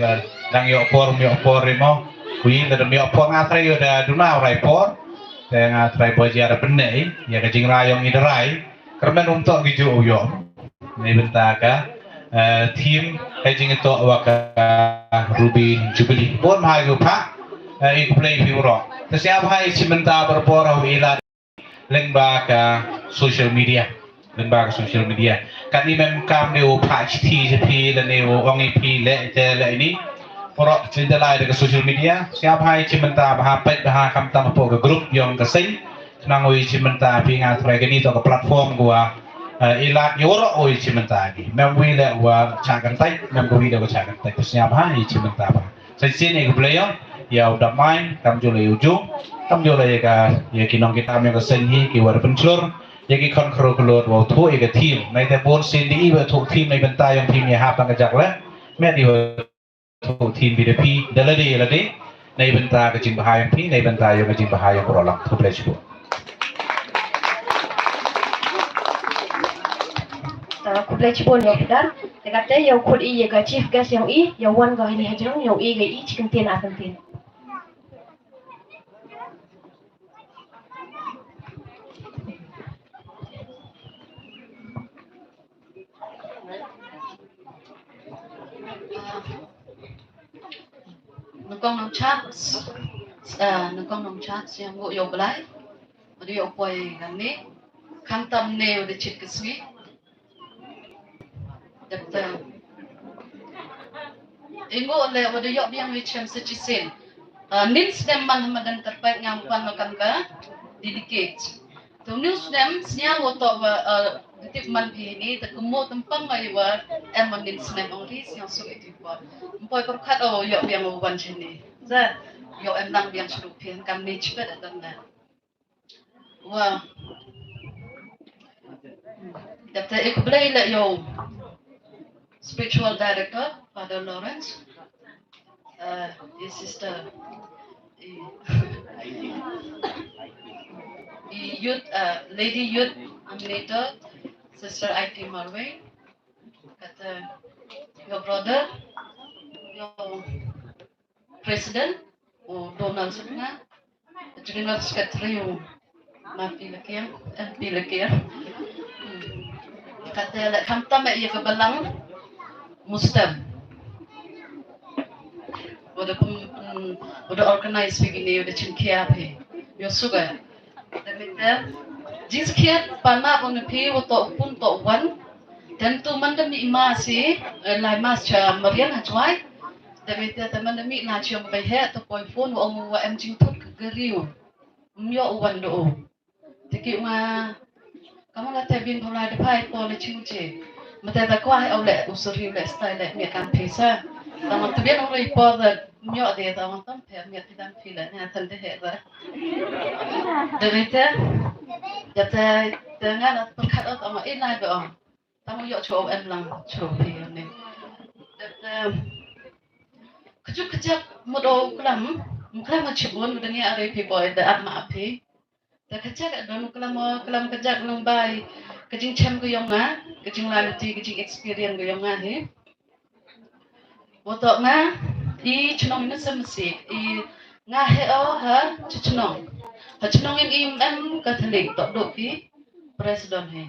dang yo por remo. Kui dalam miok por ngatrai udah duna rai por, dan ngatrai boji ada benai, ya kajing rayong iderai, kerana untuk giju uyo, ini bentaka tim kajing itu waka Ruby Jubilee, pun mahu pak, ikut play piro, setiap hari cimenta berporau ilat, lembah ke social media, kan ini memang dia pak citi dan dia orang ipi le ini. Orang cerita lain dekat social media, siapa hai cimenta bahapet bahas kamtam apa ke grup yang kesing, senang oi cimenta pingat mereka ni tu ke platform gua, ilat yoro oi cimenta lagi, memang le gua cakap tay, memang gua cakap tay, siapa hai cimenta apa, saya sini gua belajar, ya udah main, kamu jual ujung, kamu jual ya kinong kita yang kesing ni, kiwar penclur, ya kikon keruk wau tu ya tim, nanti pun sini ibu tu tim nanti bentar yang tim ya hafang kejak le, mestiทีม BDP เดลดีในบรรดากระจิงบหายพี่ในบรรดายกระจิงบหายกรอลังทุกเลยชิบุ Kublai cibon yang benar, dekatnya yang kod i yang chief guest yang i, yang wan gak ini hajrong yang i gak i cikin tin akan tin. Nukong nong chat siang gua yo belai, ada yo poi kami, kantam ne udah cit kesui, dapet, ingo oleh ada yo biang wicam secisen, nin sedem man terbaik ngampan makan ke, dedicate, tu news sedem siang woto tip man ini terkemu tempang ayuar nin sedem only siang sulit dibuat. Poi perkat oh yo biang uban sini, zat yo nang biang serupian kami cepat datang dah. Wah, dapet ik blij le yo spiritual director Father Lawrence, his sister, youth lady youth animator sister IT Marway, kata your brother. Your President Donald Trump, General Secretary MP lagi ya. Kata lek kamtam ia kebelang Muslim. Udah organize begini, udah cengkia apa? Yo suka. Tapi jis kiat panah pun pi untuk pun tok wan dan tu mandem imasi lai mas cha Marian hajwai. Tapi teman demi nak cium bayar atau poin orang wa jingtut kegeriu, mio uwan do. Jadi kamu lah tebin mulai depai pola ciumce. Mata tak kuah oleh usuri oleh style ni kan pesa. Kamu tu biar orang report mio dia tahu kan, mio tidak pilih ni akan deh. Jadi jadi dengan perkat atau ini ada. Kamu yo coba lang coba ni. Kejap modal kelam macibun dunia ada people ada apa api. Tak kejap ada kelam kejap lembai kejing cem ke yang kecing lalu kecing experience gue yang ngahe wotok nga I cenong ini semsi I ngahe ha cenong yang Katolik tok dok ki presiden he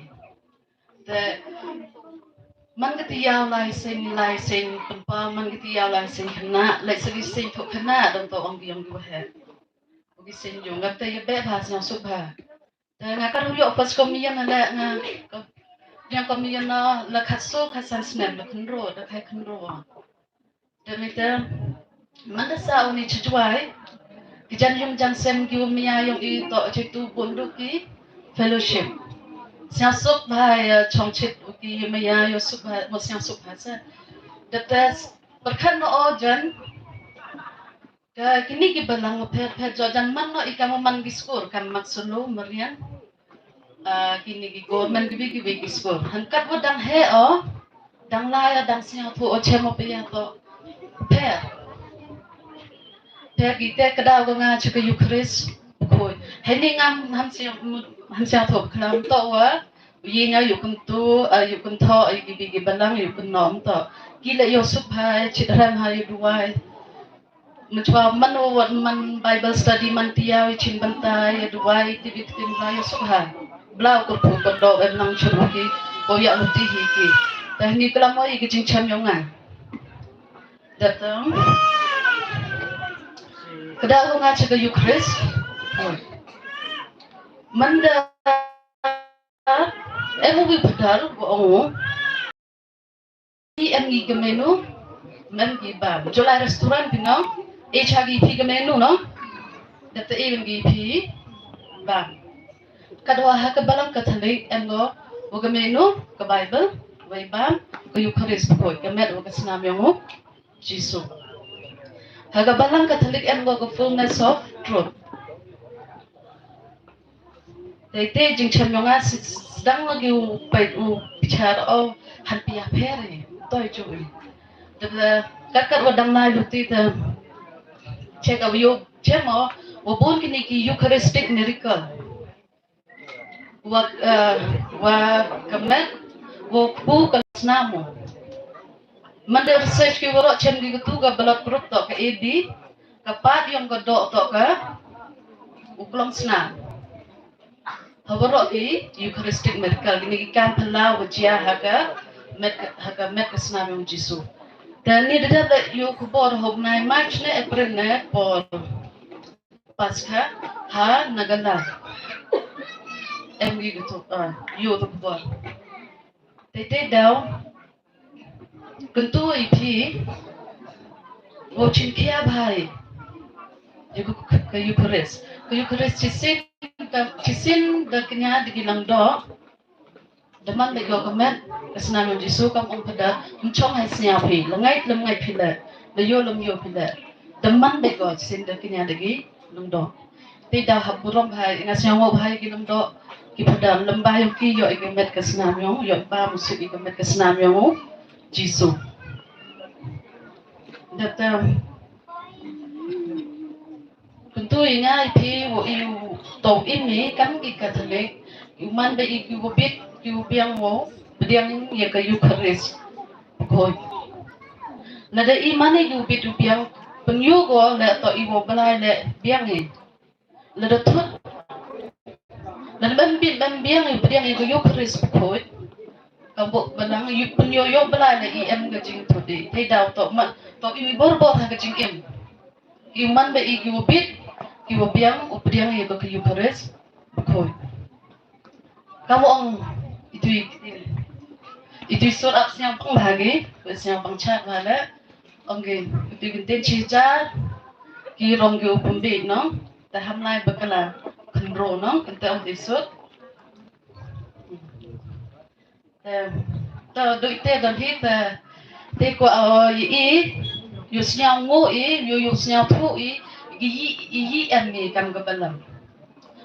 te man ketiya lai sing tempa man ketiya lai sing kena lai segi sing tok kena dong tok ang biang gue he ogi sing jong ngate ye be bahas yang subha te ngakar huyok pas komian ada nga yang komian la khaso khasan snap la khnro da khai khnro Demikian, mana sa uni cucuai, kijan yung jansem kiu mia yung ito citu bunduk ki fellowship. Siang sup bahaya chongchit uki mia yo sup bahaya mo siang sup bahasa. Detes berkan no ojan, kini ki belang pet jojan man no ikamu man giskur kan maksunu merian. Kini ki government gibi giskur. Hangkat wadang he o, dang laya dang siang tu o cemo piya to. Per kita kedau nga chuka Eucharist koi heni ngam hamsiang thop klam to wa yinga yukun tu yukun tho gi balang yukun nom to gila yo subha chidram ha yuwai machwa man wat man Bible study man tiaw chin bantai yuwai tibit tin ba yo subha blau ko pu ko do nang chuki ko ya luti hi ki ta ni klam mo gi jing cham yo nga datang kedau nga chuka Eucharist manda wi padar bo em gi ke menu men gi ba jola restoran bino chagi pi ke menu no data gi pi ba kadwa ha ke balang Katolik em go ke menu ke Bible wai ba ke Eucharist ko ke met ke senam yang Jesus. Haga balang Katolik em go fullness of truth. Tete jing chamyonga sedang lagi bicara hanpia pere toy cuy. Dada kakak wadang na luti ta cek awiyo cemo wabun kini ki Eucharistic miracle. Wa kamet wa bu kalsnamo. Manda research ki waro chen gi tu ga blood group to ka AB kapat yung godok to ka uklong sna hawaro ki Eucharistic miracle gini kan pala wajia haga met sna yung Jisu dan ni dada yo ku bor hob nai March ne April ne por Pascha ha nagala emgi gitu yo to bor tete daw Kentu ipi, wocin kia bahai, ke Eucharist cisin daknya digilang do, deman lego kemet kesenangan Yesus kam pada mencong hasilnya pi, lengai pila, leyo pila, deman lego cisin daknya digi lang do, tidak haburom bahai, ngasnya mau bahai gilang do, kipada lembah yang ki yo ikemet kesenangan yo ba musik ikemet kesenangan Jisu. Data tentu ingat ipi wo iu tau ini kan ki Katolik iman be iu bobit iu biang wo biang ya ke Eucharist koi nada iman iu bit biang penyu go le to iwo belai le biang ni nada tut dan ban biang iu biang iu Eucharist koi kamu benang penyoyo belai le im gajing todi tidak to ini borbor ha gajing im iman be iu bit iu biang upiang iu ke Eucharist koi kamu ang itu surat siang pang bahagi siang pang chat wala angge itu genten cica ki rong ge upumbi no ta hamlai bakala khnro no kenta ang disut ta doite dan hit te ko yi yusnya ngo yusnya pu yi emi kan gabalam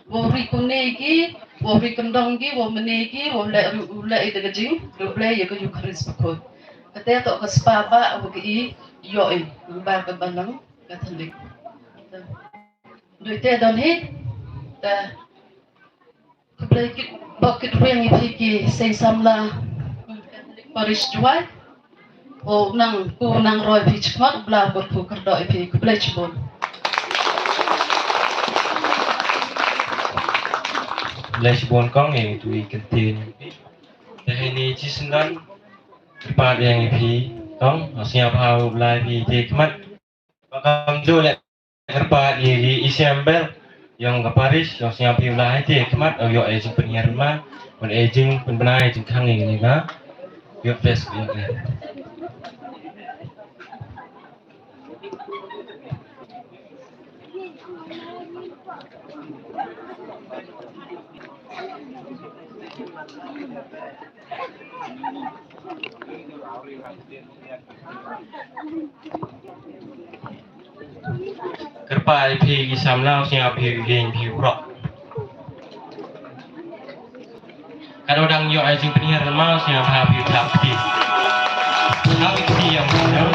wo ri kunegi wo ri kendongi wo menegi wo le ide gajing le ya ko Eucharist ko kate to kaspaba wo ki yo ba gabalam Katolik doite dan hit ta Bakit ko yung ipiki sa isamla Paris Juai. Oh nang Roy Pi Chmat bla bot pu kerdo pi ku blech bon. Lesbon kong yang tu ikentin. Dah ini cisendan tempat yang ipi kong siap hau belai pi tekmat. Bakam tu lek tempat di Isambel yang ke Paris yang siap pi belai tekmat yo aging penyerma, pun aging pun benar aging kang ini ka. Yo fest yang ni. Kerpa pi kisam lau siap pi geng pi rock. Kalau dang yo ajing penihar lemah siap pi tak pi. Tapi pi yang benar.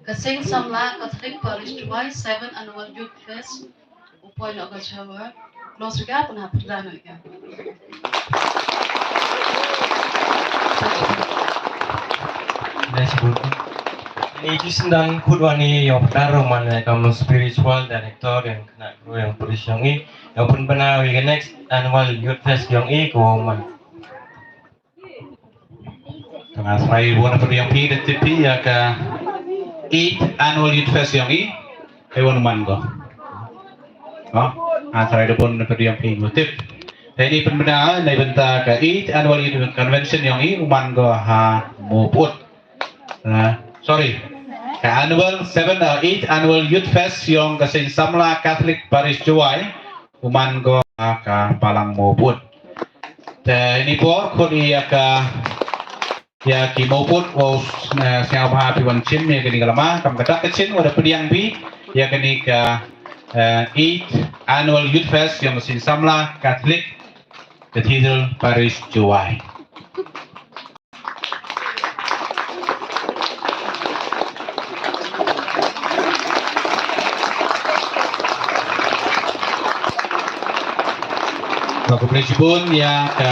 Kasing Samla Catholic Parish July 7 Annual Youth Fest Upoy na Gajawa Close juga pun hapudana ya. Lesbon. Ini cisendan kudwani yang pertama mana kamu spiritual director yang kena kru yang polis yang ini yang pun benar we next annual youth fest yang ini kau Tengah serai buana pada yang pi dan tipi ya ke 8 annual youth fest yang i hewan man ko. Serai pun pada yang pi motif. Ini benarในบรรดาke 8 annual youth convention yang i uman ko ha muput. Sorry. Ke annual 7 or 8 annual youth fest yang kasing Samla Catholic Parish Juai uman ko ka palang muput. Ini po ko iya ka ya kimoput o siapa pi wan chin ya kini kalama kam kata kecin wada pediang bi ya kini ka 8 annual youth fest yang mesin Samla Catholic Cathedral Parish Juai. Kebetulan ya ke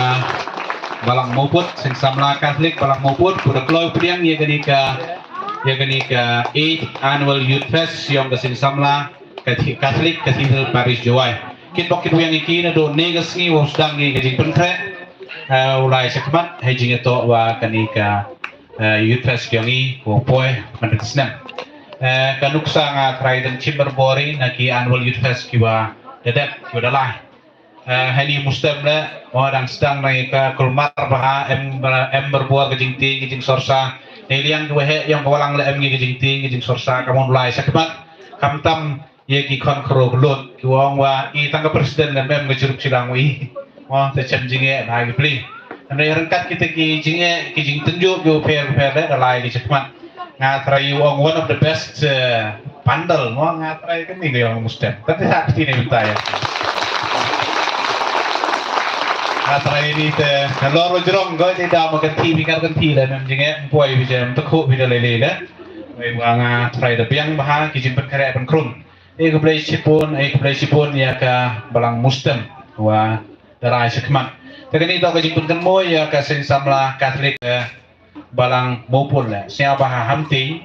balang maupun sing samla Katolik balang maupun kuda keluar pilihan ya gani ke 8 annual youth fest yang ke sing samla Katolik Cathedral Parish Jawai. Kit bokit yang iki na do negas ni wo sedang ni gajing penkre ulai sekmat hajing itu wa gani ke youth fest yang ni wo poy mendeksna. Kanuksa nga try dan Chimberbori naki annual youth fest kiwa dedek kiwa dalai. Hani Muslim le orang sedang naik ke kulmar bah em berbuat kejing sorsa neliang dua yang kawalang le em kejing sorsa kamu mulai sakit kamtam ye ki kon kro blut kiwang wa I tangga presiden dan em ngejurup silang wi wah tecem jinge lagi beli anda rengkat kita kijing tunjuk yo per le dalai di sakit ngatrai wong one of the best pandal mau ngatrai kan ini yang Muslim tapi saat ini minta ya Atrai ini teh kalau rojong kau tidak makan ti lah memang jengek puai bisa tekuk bisa lele dah. Memang atrai tapi yang bahan kijin perkara penkrun. Kebelah sipun ya ke balang Muslim wa darai sekmat. Tapi ini tak kijin pun moy ya ke sen samla Katolik balang maupun lah. Siapa hamti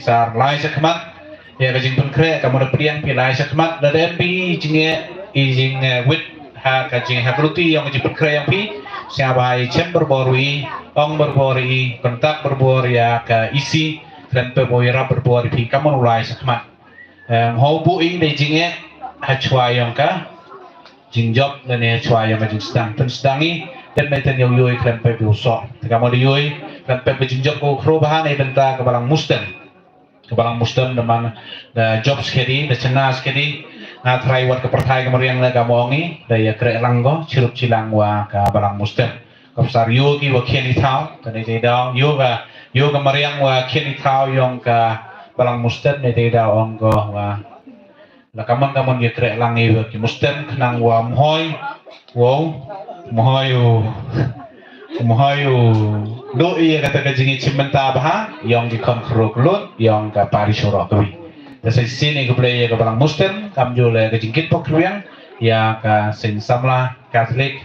sar lai sekmat ya kijin perkara kamu dapat pilai sekmat dari MP jengek wit kajing habluti yang kajing yang pi siapa chamber berborui ong berborui kontak berbori ya ke isi dan peboira berbori pi kamu mulai sakmat hobu ini de jingnya hachwa yang ka jingjok dan hachwa yang kajing sedangi dan meten yang yoi dan pebusok kamu di yoi dan pebujingjok ko perubahan eventa ke balang mustem dengan job skedi dan cenas skedi try wat ke pertai kemariang le gamongi daya krek langgo cirup cilang wa ka balang Muslim kapsar yo ki wa kieni tau tane de daw yo kemariang wa kieni tau yong ka balang Muslim ne de daw onggo wa la kamon ye krek langi wa ki Muslim kenang wa mohoy do iya kata kajingi cimenta bah yong di kon krok lut yong ka parisoro kawi dari sini kebelah ke balang Muslim, kami juga ke jingkit pokriang, ya ke sen samla Katolik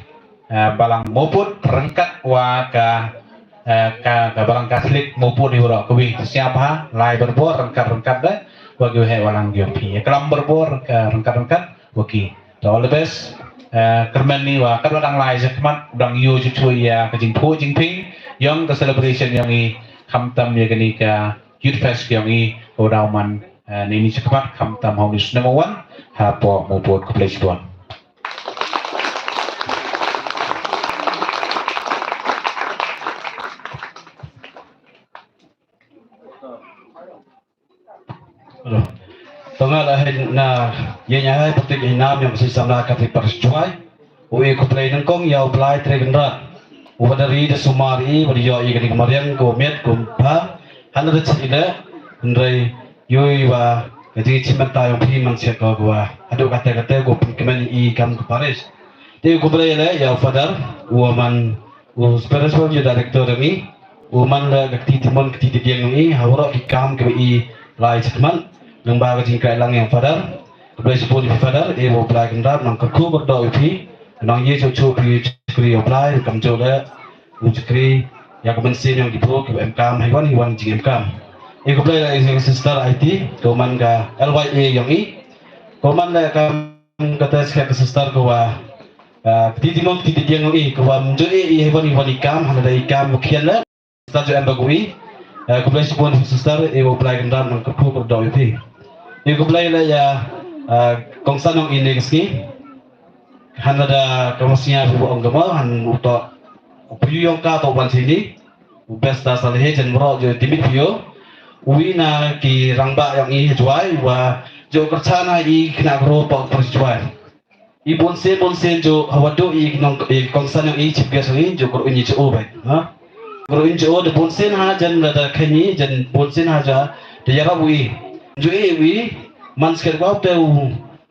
balang maupun rengkat wa ke balang Katolik maupun di urok kewi siapa lai berbor rengkat dah, bagi walang diompi. Kelam berbor ke rengkat waki. All the best. Kermen ni wa kadang lai sekmat, udang yo cucu ya ke jingping, yang ke celebration yang i kamtam ya kini ke youth fest yang i urauman. Ini cepat kamtam honus number 1 hapo maupun ke place 1. Tengah lahin na yenya hai petik hinam yang masih samla kati perjuai ui ku play nengkong yau play tregendrat dari de sumari bari yo i kani kemarian ko met kumpa hanre chile ndrai yoi wa kajing cimenta yang pi manusia kau gua aduk kata gua kemen I kam ke Paris dia gua boleh le ya father woman spiritual director ni woman la gakti timon gakti dieng ni hawra ki kam ke I lai cekman nang ba kajing kai lang yang father boleh sebut father wo plai kendap nang kerku berdo pi nang ye cucu pi cekri plai kam jole cekri yang kemensin yang dipo ke MKM haiwan jing MKM Iko play la isang sister IT, kuman ka LYA yang I, kuman la kam kata siya ka sister ko wa titimong tititiang yang I, kuwa mjo I hewan ikam, hana da ikam mukian la, sister jo embagui, ko play si pun sister, iko play kendam ng kapu berdaw iti. Iko play la ya kongsan ng ini kiski, hana da kamusnya buong gamo, han uto puyong ka to ban sini, besta salih jen bro jo timit puyo. Ui na ki rangba yang I juai wa jo kerjana I kena gropa perjuai. I bonsen jo hawado I kongsan yang I cipgas ini jo koro ini jo baik. Koro ini jo de bonsen ha jan lada kenyi jan bonsen ha ja de yara ui. Jo ui man sker gua te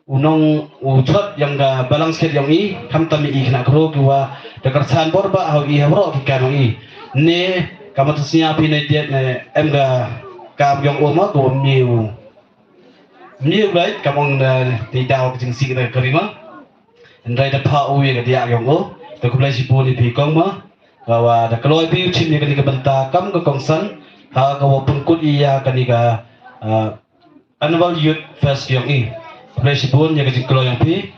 unong utrap yang ga balang sker yang I kam tami I kena gro wa de kerjaan borba hau I hawro ki kan I. Ne kamatusnya pinai dia ne em ga kam yang oma ko miu baik kamong na tidao kejing si kita kerima Andai dapat uwi ke dia yang tak boleh sibuk di pikong mah bahwa ada kalau ibu cini ke ni bentar kam ke kongsan kalau pengkut iya ke ni annual youth fest yang ini boleh sibuk ya ke kalau yang pi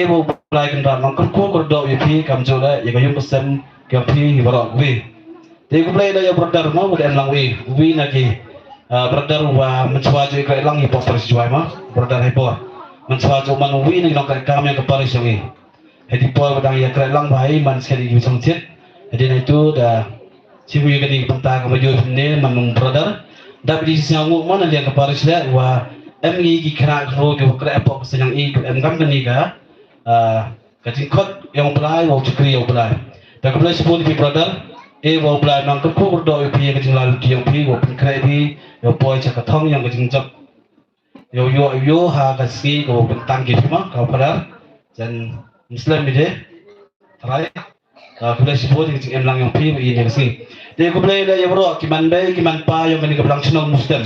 mau mulai kendaraan mangkuk kerdo pi kam jola ya ke yung pesen yang pi hibarok wi jadi boleh dah ya berdar mau boleh elang wi lagi berdar wa mencuaji ke elang hipo persijuai mah berdar hipo mencuaji man wi ni nak kami ke Paris yang ini jadi poin pedang ya ke elang bahai man sekali di sangcit jadi itu dah sibu yang ni bentar kemaju ni manung berdar dapat di sisi yang mana dia ke Paris dia wa MI kena kro ke kera apa kesenang i em kam ni ka ketingkot yang belai wa cekri yang belai dah kembali sepuluh di brother wa belai nang ke kur do pi ke jingla yang pi wa kera di yo poin cak thong yang ke jingjak yo ha kasi ko bentang gitu mah kau pada dan Muslim dia terakhir kembali sepuluh di em lang yang pi ini kasi dia kembali dah yang bro kiman bay kiman pa yang kini kebelang senang Muslim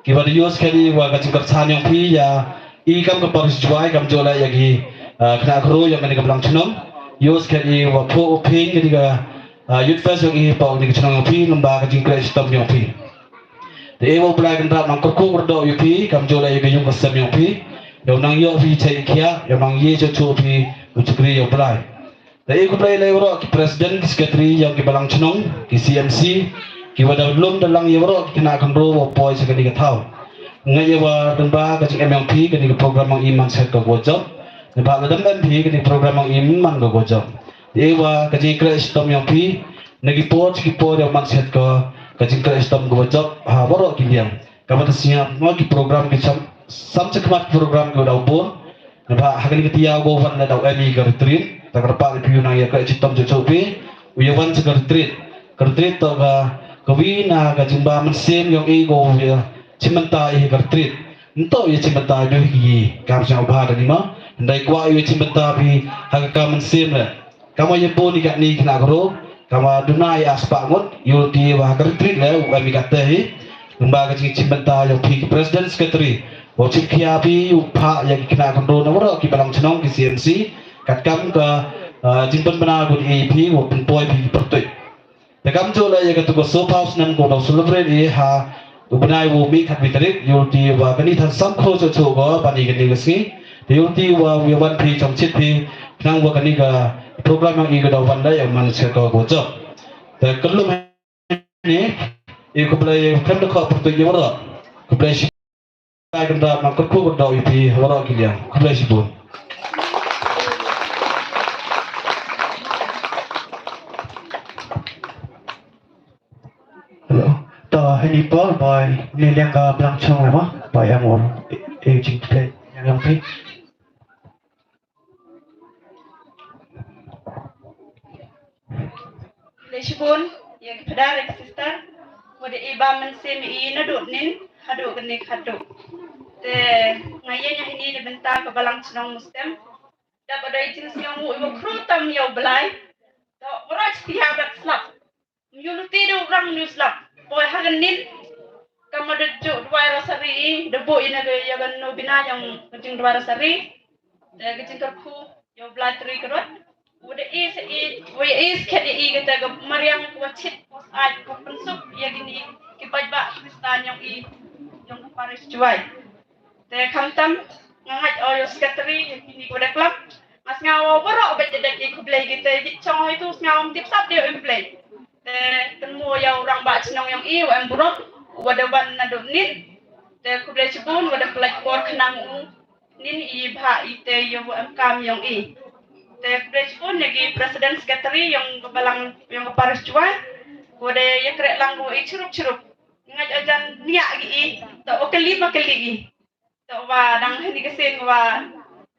kibar yo sekali wa ka cingkar yang pi ya ikam ke Paris juai kam jola yagi kena kru yang kini kebelang senang yo sekali wa po opin kini ka youth fest yang i pa ni senang pi lembaga cingkar sistem yang pi de wo belai kendra nang kurku berdo yo pi kam jola yagi yung kesem yang pi yo nang yo pi cai kia yo nang ye cucu pi ucukri yo belai de ko belai lewro ki presiden ki sekretari yang kebelang senang ki CMC kiwada belum dalang yoro kena kendro wo poi sekali ketau ngai wa demba ka cing MLP ke ni program mang iman set ko gojok ne ba ladam MP ke ni program mang iman ko gojok dewa ka cing kristom yang pi nagi pot ki po yang man set ko ka cing kristom ko gojok ha boro ki diam ka mata siap mo ki program ki sam cekmat program ko dau pun ne ba hakali ketia go wan na dau MI ka retreat ta kerpa pi nang ya ka citom jocopi uyawan sekar retreat to ka kawina ka jumba mesin yang ego ya cimenta i kartrit ento ya cimenta do hi kam sa ubah ni ma ndai kwa ya cimenta bi ha ka mesin la kama ye bo ni ka ni kena gro kama duna ya aspa ngot yo di wa kartrit la wa mi kata hi lembaga cimenta yang pi presiden sekretari bo cikia bi upha ya kena kondo na ro ki balang chnong ki CMC kat kam ka jimpan bana go di pi wo pen poi bi pertoi Dekam jola ya katu ko soap house nan ko dau celebrate ye ha ubnai wo mi khat bitrik yulti wa kani than sam kho cho cho go pani kani gasi yulti wa wi wan phi chom chit phi nang wa kani ga program yang i ga dau ban dai man se ko go cho te kelum ni e ko play kan ko por to ye wara ko play shi ai kan da man ko ko dau i phi wara ki ya ko play shi bon tờ hay bó bài liên liên cả blang chung rồi mà bài em muốn chính thế yang thấy Leshbun yang pada register pada iba mensemi nadut nin hadu kene hadu te ngayanya ini dibentar ke balang senang Muslim dapat dari jenis yang mu ibu krutam yau belai to orang setiap slap yuluti do orang new slap boy hagan nin kama de jo dua rasari de bo ina ge yagan no bina yang kencing dua rasari de kencing kerku yo belai tri kerot udah is kedi kita ke Mariam wacit pos aj ko pensuk ya gini kipaj ba Kristan yang yang Paris juai te kamtam ngahaj oyo sekretari gini ko klub mas ngawo borok bet dek ko play kita chong itu ngawam tip sap dia play te temu ya orang ba chnong yang em borok wada ban na do nin te ko play cibun wada play kor khnang nin i bha ite yo em kam yang the pun lagi presiden sekretari yang kebalang yang ke Paris jual, kode ya kerek langgo curup ngaj ajan niak gi, tak oke 5 kali tak wa dang hani kesen wa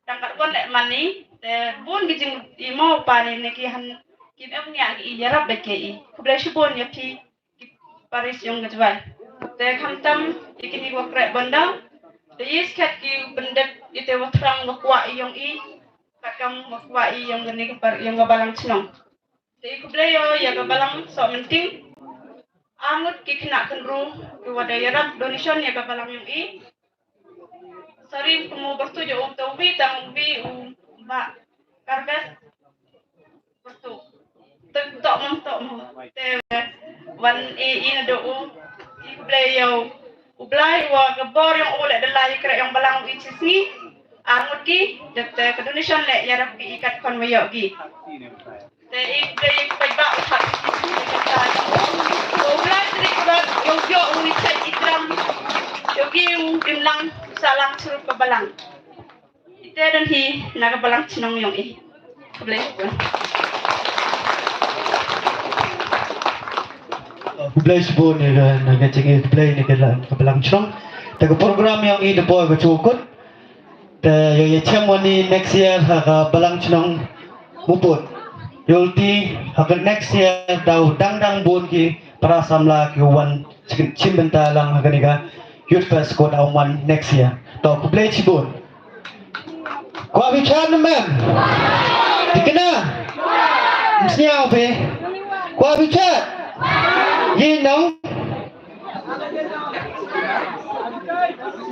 dang kat kon lek mani, te bun gi jing imo pani neki han kim em niak gi ya rab beki, kode shibon ya pi Paris yang jual, te khamtam ikini wa kerek bandang, te is kat ki bendek ite wa terang wa kwa yang kakam makwai yang gani yang gabalang chnong te kubleyo ya gabalang so menting amut kikna kenru wada yarat donation ya gabalang yang sorry kamu bertuju untuk wi tang wi Mbak Karbes betul tok te wan na do i belayo ublay wa gabor yung ulat dalay kra yung balang ichisi angut ki dete Indonesia le yarap ki ikat kon mayo gi te i belayo pa ba utak ublay tri ba yung yo uni chat itram yogi yung imlang salang suruh balang ite dan hi naga balang cinong yung i boleh Kublay sebuah ni kan, nak cakap kublay ni kan kebelang cong. Tapi program yang ini boy bercukup. Dan yang cuma ni next year hak belang cong muput. Yulti hak next year tahu dang bun ki para samla ki wan cimbenta lang hak ni kan youth fest ko tahu wan next year. Tahu kublay sebuah. Kau bicara man? Dikenal? Mestinya apa? Kau bicara? Ye nong